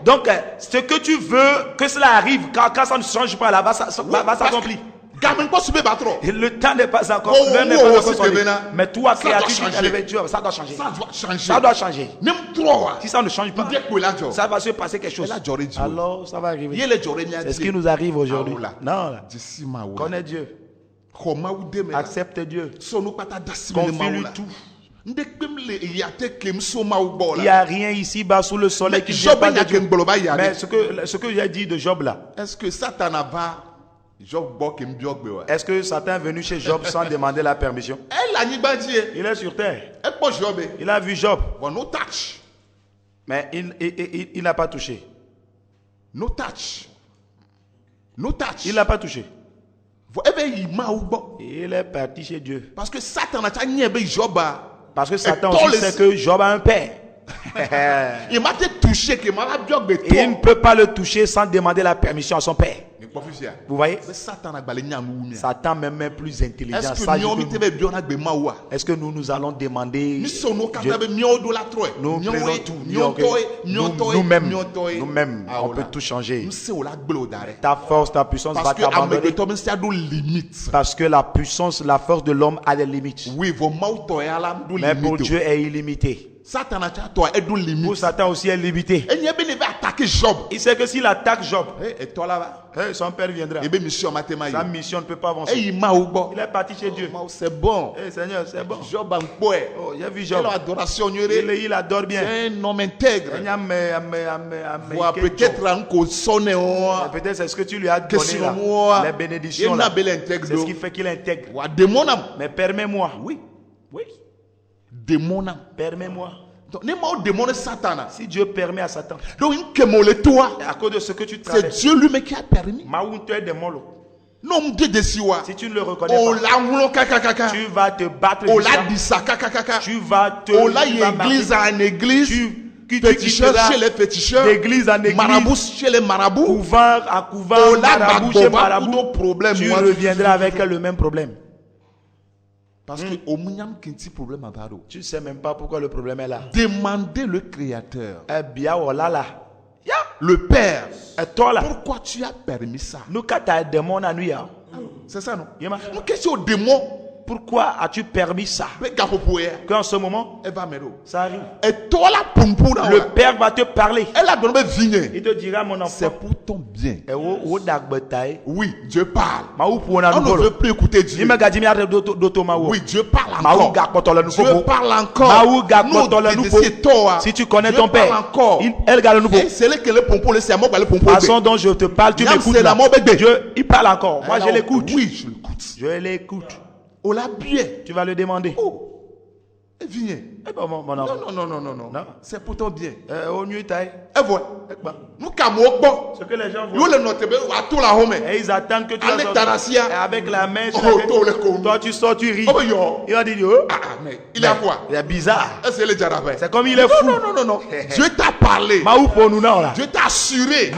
Donc, ce que tu veux que cela arrive, quand ça ne change pas là-bas, ça va s'accomplir. Le temps n'est pas encore. Mais toi, créature, ça doit changer. Ça doit changer. Si ça ne change pas, ça va se passer quelque chose. Alors, ça va arriver. C'est ce qui nous arrive aujourd'hui. Non, là. Connais Dieu. Accepte Dieu. Confie-lui tout. Il n'y a rien ici-bas sous le soleil qui ne vient pas de Dieu. Mais ce que j'ai dit de Job là, est-ce que Satan est venu chez Job sans demander la permission? Il est sur terre. Il a vu Job. Mais il n'a pas touché. Il n'a pas touché. Il est parti chez Dieu. Parce que Satan aussi sait que Job a un père. Il m'a touché. toucher que ma biog be Et il ne peut pas le toucher sans demander la permission à son père. Vous voyez? Satan même est plus intelligent. Est-ce que nous allons demander Dieu? Nous prenons tout. Nous-mêmes, on peut tout changer. Ta force, ta puissance va t'abandonner. Parce que la puissance, la force de l'homme a des limites. Mais pour Dieu est illimité. Pour Satan aussi est limité. Il sait que s'il attaque Job, son père viendra. Sa mission ne peut pas avancer. Il est parti chez Dieu. C'est bon. Seigneur, c'est bon. Job J'ai vu Job. Il adore bien. C'est un homme intègre. Peut-être c'est ce que tu lui as donné là. Les bénédictions là. C'est ce qui fait qu'il est intègre. Mais permets-moi. Oui. Permets-moi. Si Dieu permet à Satan, à cause de ce que tu traverses, c'est Dieu lui-même qui a permis. Si tu ne le reconnais pas, tu vas te battre. Tu vas te féticheur chez les féticheurs, d'église en église, marabout chez les marabouts, couvent à couvent, marabout chez marabout, tu reviendras avec le même problème. Parce que tu ne sais même pas pourquoi le problème est là. Demandez le Créateur, le Père, pourquoi tu as permis ça? C'est ça, non? Nous question au démon. Pourquoi as-tu permis ça? Qu'en ce moment, ça arrive. Le Père va te parler. Il te dira, mon enfant, c'est pour ton bien. Oui, Dieu parle. On ne veut plus écouter Dieu. Oui, Dieu parle encore. Dieu parle encore. Si tu connais ton Père, elle garde le nouveau. La façon dont je te parle, tu m'écoutes. Dieu, il parle encore. Moi, je l'écoute. Oui, je l'écoute. Je l'écoute. Bien. Tu vas le demander. Viens. Mon enfant. Non. C'est pour ton bien. Au mieux, taille. Nous camons. Ce que les gens voient. Et ils attendent que tu sortes. Avec la main. Toi, tu sors, tu ris. Il va dire, mais il est à quoi? Il est bizarre. C'est comme il est fou. Non. Dieu t'a parlé. Dieu t'a assuré.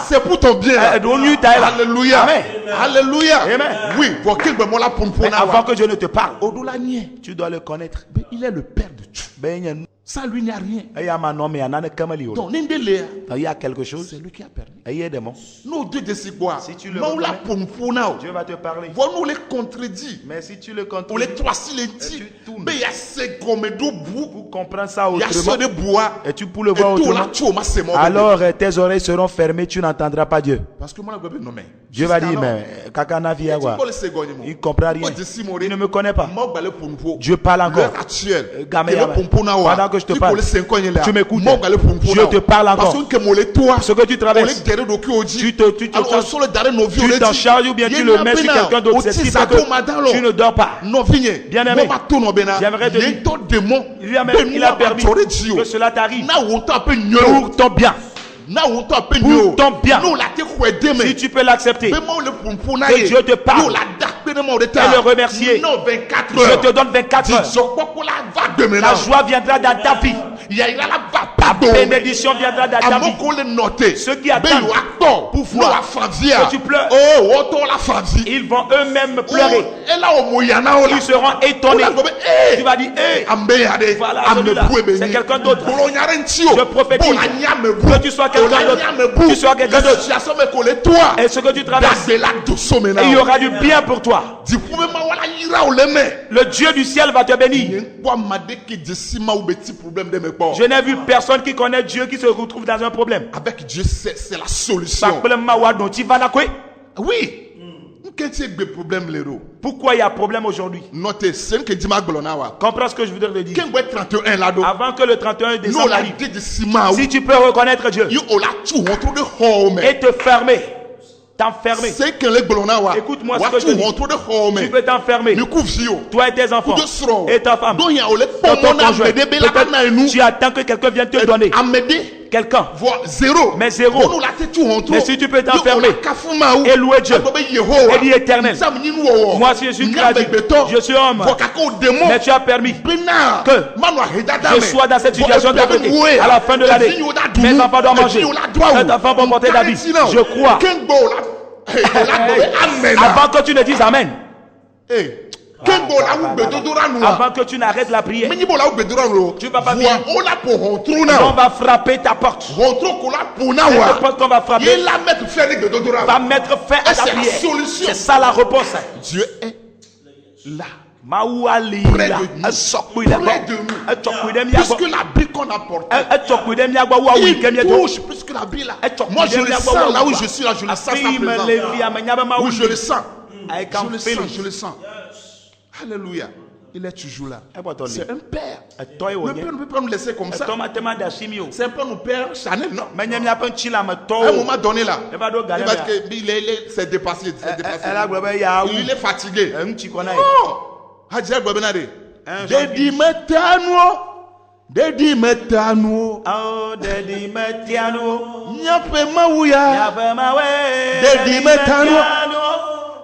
C'est pour ton bien. Alléluia. Alléluia. Oui. Mais avant que Dieu ne te parle, tu dois le connaître. Mais il est le Père de tout. Sans lui, il n'y a rien. Donc, il y a quelque chose. C'est lui qui a permis. Si tu le reconnais, Dieu va te parler. Mais si tu le contredis, tu tournes pour comprendre ça autrement, et tu peux le voir autrement, alors tes oreilles seront fermées, tu n'entendras pas Dieu. Dieu va dire, mais il ne comprend rien. Il ne me connaît pas. Dieu parle encore. Pendant que je te parle, tu m'écoutes. Dieu te parle encore. Ce que tu traverses, tu t'en charges ou bien tu le mets sur quelqu'un d'autre. C'est ce qui fait que tu ne dors pas. Bien aimé, j'aimerais te dire, il a permis que cela t'arrive pour ton bien. Pour ton bien. Si tu peux l'accepter, que Dieu te parle et le remercier, je te donne 24 heures. La joie viendra dans ta vie. La bénédiction viendra dans ta vie. Ceux qui attendent pour voir que tu pleures, ils vont eux-mêmes pleurer. Ils seront étonnés. Tu vas dire, voilà, c'est quelqu'un d'autre. Je prophétise que tu sois quelqu'un d'autre. Tu sois quelqu'un d'autre. Et ce que tu traverses, il y aura du bien pour toi. Le Dieu du ciel va te bénir. Je n'ai vu personne qui connaît Dieu qui se retrouve dans un problème. Avec Dieu, c'est la solution. Oui. Pourquoi il y a problème aujourd'hui? Comprends ce que je voudrais te dire. Avant que le 31 décembre arrive, si tu peux reconnaître Dieu et te fermer, t'enfermer. Écoute-moi ce que je dis. Tu peux t'enfermer. Toi et tes enfants et ta femme. Tu attends que quelqu'un vienne te donner. quelqu'un, voire zéro. Mais zéro. Mais si tu peux t'enfermer et louer Dieu et dire éternel, moi si je suis créatif, je suis homme, mais tu as permis que je sois dans cette situation de côté. À la fin de l'année, mes enfants doivent manger, mes enfants vont porter d'habits. Je crois. Avant que tu ne dises Amen. Avant que tu n'arrêtes la prière, tu vas pas bien. On va frapper ta porte. Cette porte qu'on va frapper va mettre fin à ta prière. C'est ça la réponse. Dieu est là. Près de nous. Puisque la Bible qu'on apporte, il touche plus que la Bible. Moi je le sens là où je suis là, je le sens sa présence. Oui, je le sens. Je le sens. Alléluia. Il est toujours là. C'est un père. Le père ne peut pas nous laisser comme ça. C'est un peu nos pères Chanel, non? À un moment donné là, c'est dépassé. Il est fatigué. Oh! Hadja Gwabenade. Dedi metano. Oh, Dedi Metiano. Nyape mawuya. Dedi metano.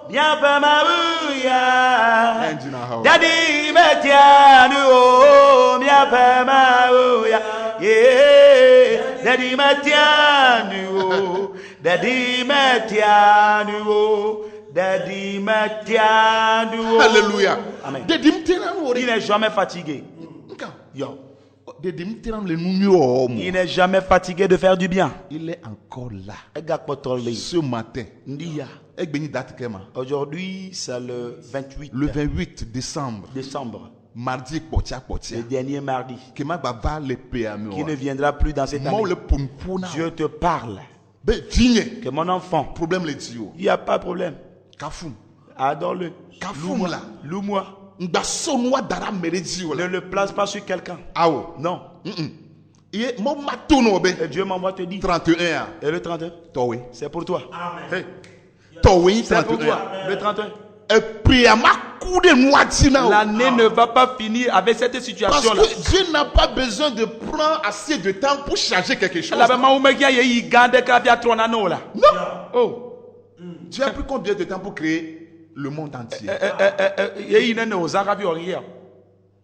Nyape mawuya. Dedi Metiano. Nyape mawuya. Yeah. Dedi Metiano. Dedi Metiano. Alléluia. Amen. Il n'est jamais fatigué. Il n'est jamais fatigué de faire du bien. Il est encore là. Ce matin. Aujourd'hui, c'est le 28. Le 28 décembre. Mardi, le dernier mardi. Qui ne ne viendra plus dans cette année. Dieu te parle. Que mon enfant. Il n'y a pas de problème. Adore-le. Loue-moi. Ne le place pas sur quelqu'un. Non. Et Dieu m'envoie te dire. 31. Et le 31, c'est pour toi. Hey. C'est pour toi. Le 31. L'année ne va pas finir avec cette situation-là. Parce que Dieu n'a pas besoin de prendre assez de temps pour changer quelque chose. Non. Oh. Dieu a pris combien de temps pour créer le monde entier?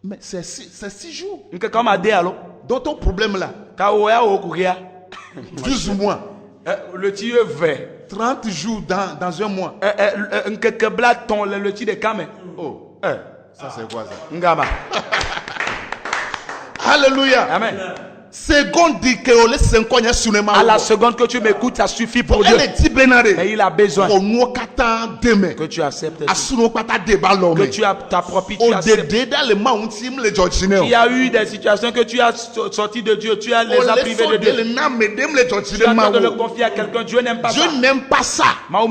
Mais c'est 6 jours. Dans ton problème là, 12 mois. Le tir vert. 30 jours dans un mois. Oh. Ça c'est quoi ça? Alléluia. Amen. À la seconde que tu m'écoutes, ça suffit pour Dieu. Et il a besoin que tu acceptes que tu as ta propre. Il y a eu des situations que tu as sorties de Dieu, tu as les as privés de Dieu. Tu as de le confier à quelqu'un. Dieu n'aime pas ça. Dieu n'aime pas ça. Qu'on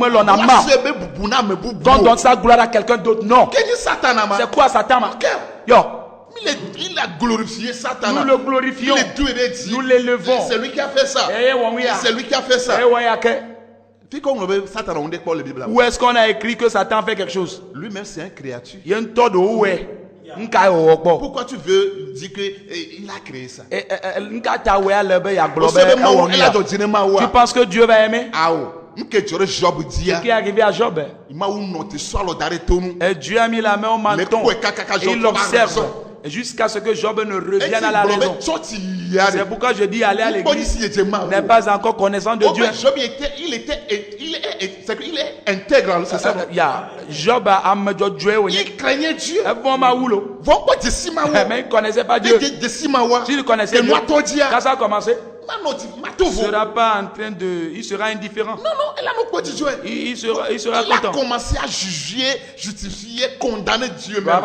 donne sa gloire à quelqu'un d'autre. Non. C'est quoi Satan? Yo. Il a glorifié Satan. Nous le glorifions. Nous l'élevons. C'est lui qui a fait ça. C'est lui qui a fait ça. Où est-ce qu'on a écrit que Satan fait quelque chose? Lui-même c'est un créature. Il y a une tonne de où est. Pourquoi tu veux dire qu'il a créé ça? Tu penses que Dieu va aimer? Ce qui est arrivé à Job. Et Dieu a mis la main au menton et il l'observe jusqu'à ce que Job ne revienne à la raison. C'est pourquoi je dis aller à l'église n'est pas encore connaissant de Dieu. Il est intègre, c'est ça? Job a il craignait Dieu. Mais il ne connaissait pas Dieu. S'il connaissait Dieu, quand ça a commencé, il ne sera pas en train de... Il sera indifférent. Non, il sera content. Il a commencé à juger, justifier, condamner Dieu même.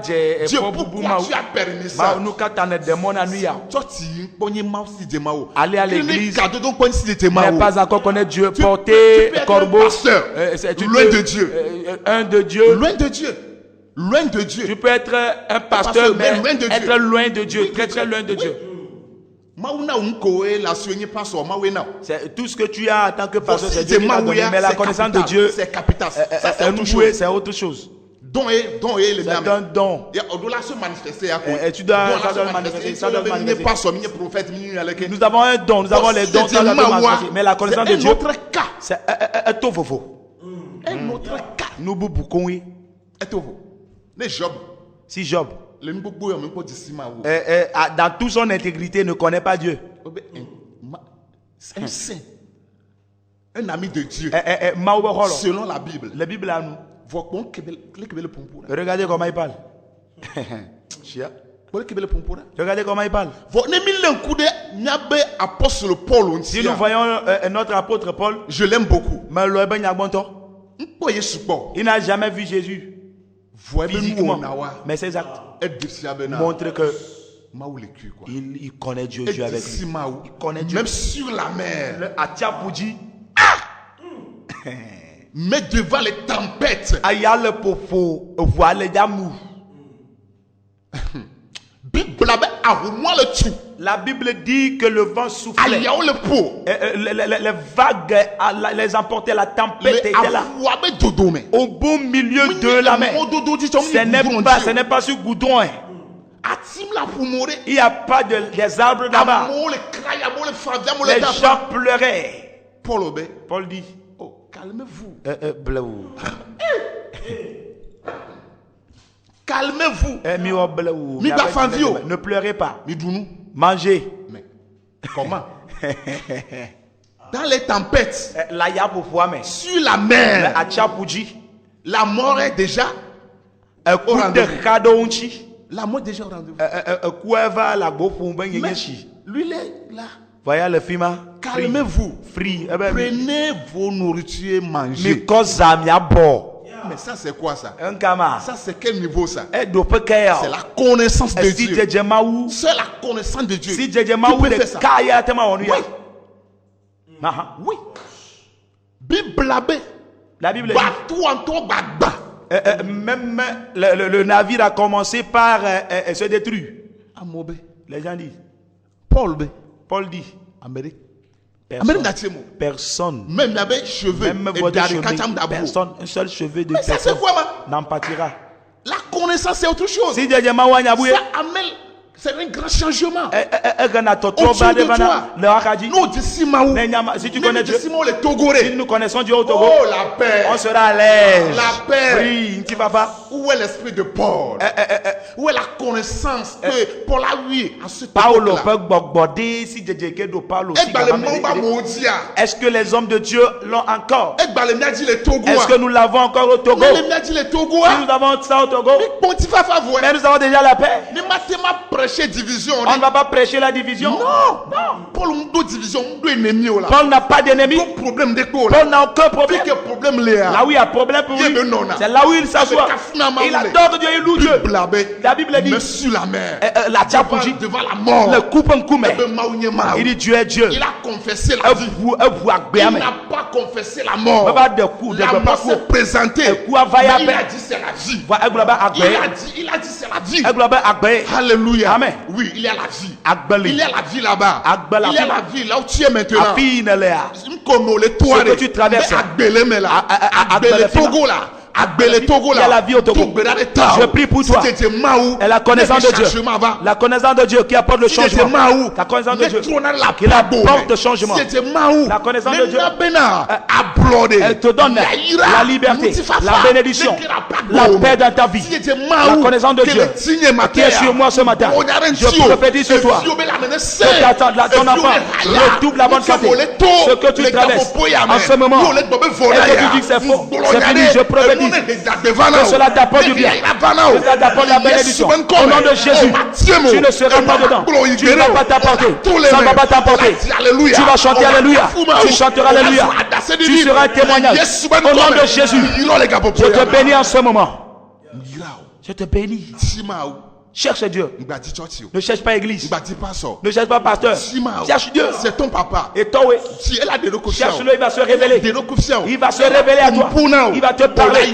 Dieu, pourquoi tu as permis ça? Aller à l'église n'est pas encore connaître Dieu. Porter corbeau, loin de Dieu. Un de Dieu. Loin de Dieu. Loin de Dieu. Tu peux être un pasteur, mais être loin de Dieu. Très très loin de Dieu. C'est tout ce que tu as en tant que pasteur, c'est Dieu qui t'a donné, mais la connaissance de Dieu, c'est capital. c'est autre chose. C'est un don. Et tu dois manifester. Nous avons un don, nous avons les dons. Mais la connaissance de Dieu, c'est un faux. Un autre cas. Nous beaucoup, oui. Si Job, dans toute son intégrité, ne connaît pas Dieu. Un saint, un ami de Dieu, selon la Bible. La Bible à nous. Regardez comment il parle. Regardez comment il parle. Si nous voyons notre apôtre Paul, je l'aime beaucoup. Il n'a jamais vu Jésus physiquement, mais ses actes montrent que il connaît Dieu, Dieu avec lui. Il connaît Dieu. Même sur la mer. Mais devant les tempêtes, la Bible dit que le vent soufflait. Les vagues les emportaient, la tempête était là. Au beau milieu de la mer. Ce n'est pas sur goudron. Il n'y a pas des arbres là-bas. Les gens pleuraient. Paul dit, calmez-vous. Calmez-vous. Ne pleurez pas. Mangez. Mais comment? Dans les tempêtes, sur la mer, la mort est déjà au rendez-vous. La mort est déjà au rendez-vous. Lui, il est là. Voyez le film. Calmez-vous. Prenez vos nourritures et mangez. Mais ça, c'est quoi ça? Ça, c'est quel niveau ça? C'est la connaissance de Dieu. C'est la connaissance de Dieu. Si tu peux faire ça. Oui. Bible. La Bible dit. Même le navire a commencé par se détruire. Les gens disent. Paul dit. Personne. Même avec cheveux. Même votre cheveu. Personne. Un seul cheveu de personne n'en pâtira. La connaissance c'est autre chose. Si ça amène. C'est un grand changement. Au-dessus de toi. Si tu connais Dieu, si nous connaissons Dieu au Togo, la paix. On sera à l'aise. La paix. Oui, où est l'esprit de Paul? Où est la connaissance que Paul a eu à ce Paulo temps-là? Est-ce que les hommes de Dieu l'ont encore? Est-ce que nous l'avons encore au Togo? Si nous avons ça au Togo, mais nous avons déjà la paix. Division. On ne va pas prêcher la division. Non. Paul n'a pas d'ennemis. Paul n'a aucun problème. Là où il y a problème pour lui, c'est là où il s'assoit. Il adore Dieu, il loue Dieu. La Bible dit, sur la mer, devant la mort, le coupe un coup, il dit Dieu est Dieu. Il a confessé la vie. Il n'a pas confessé la mort. La mort s'est présentée. Mais il a dit c'est la vie. Il a dit c'est la vie. Alléluia. Amen. Oui, il y a la vie. Il y a la vie là-bas. Il y a la vie là où tu es maintenant. Ce que tu traverses. Il y a la vie au Togo. Je prie pour toi. Et la connaissance de Dieu. La connaissance de Dieu qui apporte le changement. La connaissance de Dieu qui apporte le changement. La connaissance de Dieu. Elle te donne la liberté, la bénédiction, la paix dans ta vie. La connaissance de Dieu qui est sur moi ce matin. Je prophétise sur toi. Que ton enfant retrouve la bonne santé. Ce que tu traverses en ce moment et que tu dis que c'est faux, c'est fini. Je prophétise que cela t'apporte du bien, que cela t'apporte la bénédiction. Au nom de Jésus, tu ne seras pas dedans. Tu ne vas pas t'apporter. Ça ne va pas t'apporter. Tu vas chanter Alléluia. Tu chanteras Alléluia. Tu seras un témoignage. Au nom de Jésus, je te bénis en ce moment. Je te bénis. Cherche Dieu. Ne cherche pas église. Ne cherche pas pasteur. Cherche Dieu. C'est ton papa. Et toi, oui. Cherche-le, il va se révéler. Il va se révéler à toi. Il va te parler. Et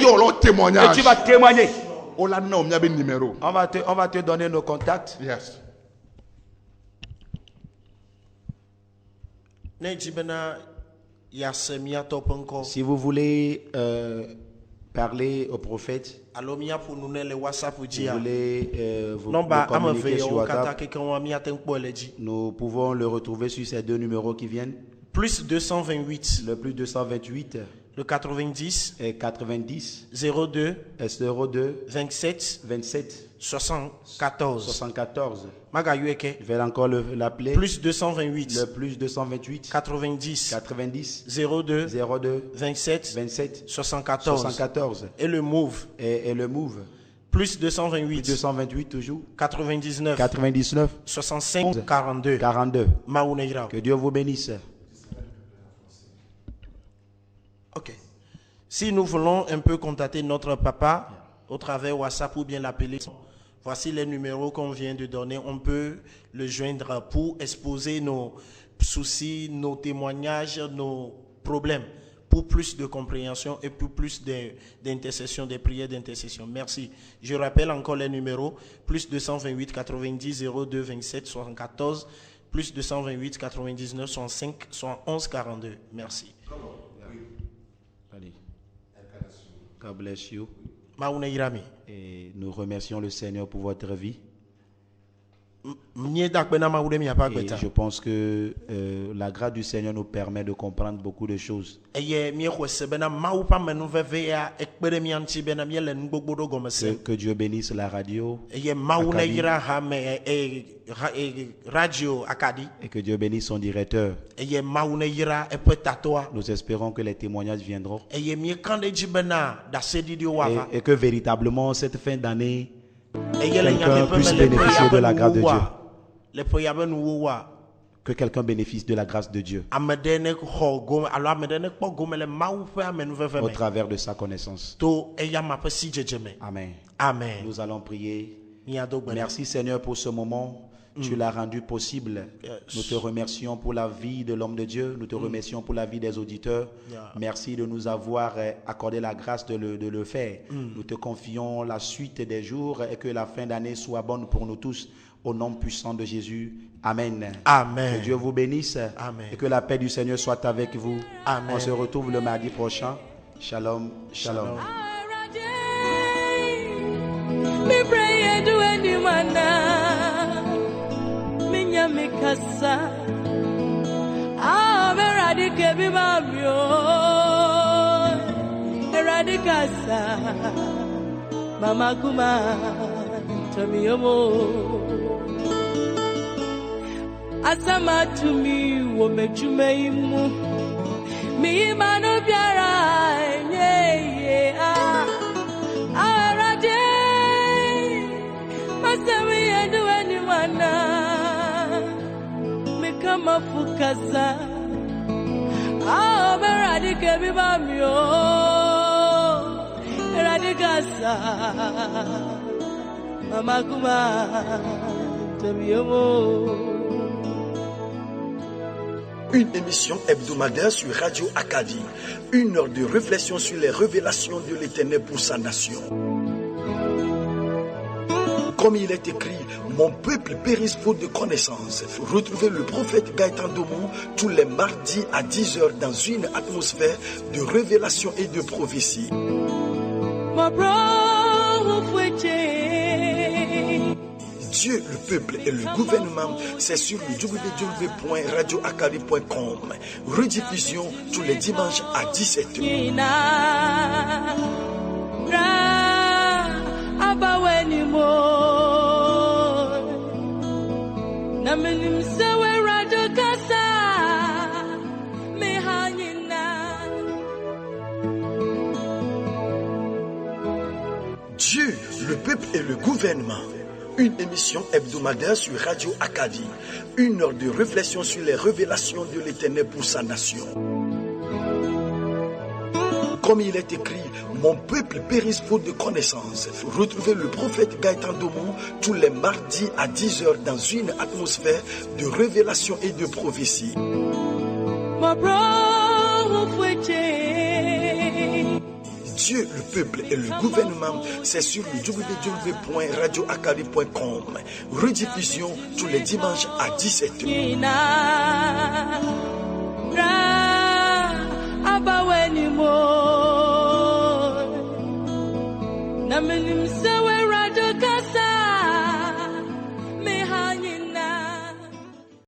tu vas témoigner. On va te donner nos contacts. Yes. Si vous voulez parler au prophète. Alors, il y a pour nous le WhatsApp ou Vous dire. voulez Non, bah, communiquer sur WhatsApp. WhatsApp. Nous pouvons le retrouver sur ces deux numéros qui viennent. Plus 228. Le plus 228 Le 90. et 90 02. 02 27. 27 74. 74. Magayueke. Je vais encore l'appeler. Plus 228. Le plus 228 90. 90 02. 02 27. 27 74. 74. Et le Move. Et le Move. Plus 228. 228 toujours. 99. 99 65. 42. 42. Maouneira. Que Dieu vous bénisse. Ok. Si nous voulons un peu contacter notre papa au travers WhatsApp ou bien l'appeler, voici les numéros qu'on vient de donner. On peut le joindre pour exposer nos soucis, nos témoignages, nos problèmes, pour plus de compréhension et pour plus d'intercession, des prières d'intercession. Merci. Je rappelle encore les numéros, plus 228 90 02 27 74, plus 228 99 65 71 42. Merci. God bless you. Et nous remercions le Seigneur pour votre vie. Et je pense que la grâce du Seigneur nous permet de comprendre beaucoup de choses. Que Dieu bénisse la radio. Et que Dieu bénisse son directeur. Nous espérons que les témoignages viendront. Et que véritablement cette fin d'année, quelqu'un puisse bénéficier de la grâce de Dieu. Que quelqu'un bénéficie de la grâce de Dieu au travers de sa connaissance. Amen. Amen. Nous allons prier. Merci Seigneur pour ce moment. Tu l'as rendu possible. Nous te remercions pour la vie de l'homme de Dieu. Nous te remercions pour la vie des auditeurs. Merci de nous avoir accordé la grâce de le faire. Nous te confions la suite des jours et que la fin d'année soit bonne pour nous tous. Au nom puissant de Jésus. Amen. Amen. Que Dieu vous bénisse. Amen. Et que la paix du Seigneur soit avec vous. Amen. On se retrouve le mardi prochain. Shalom. Shalom. Mikasa eradike bibabio eradikasa mama kuma tomiyomo asama tumi wo mejumeimu mi manu biara ye arade masami edu anyone kama fukaza eradike bibamio eradikasa mama kuma tomiyomo. Une émission hebdomadaire sur Radio Acadie. 1 heure de réflexion sur les révélations de l'Éternel pour sa nation. Comme il est écrit, mon peuple périsse faute de connaissances. Retrouvez le prophète Gaëtan Domon tous les mardis à 10h dans une atmosphère de révélation et de prophétie. Dieu, le peuple et le gouvernement, c'est sur le www.radioacadie.com. Rediffusion tous les dimanches à 17h. Dieu, le peuple et le gouvernement. Une émission hebdomadaire sur Radio Acadie. 1 heure de réflexion sur les révélations de l'Éternel pour sa nation. Comme il est écrit, mon peuple périsse faute de connaissances. Retrouvez le prophète Gaëtan Domon tous les mardis à 10h dans une atmosphère de révélation et de prophétie. Dieu, le peuple et le gouvernement, c'est sur le www.radioacadie.com. Rediffusion tous les dimanches à 17h.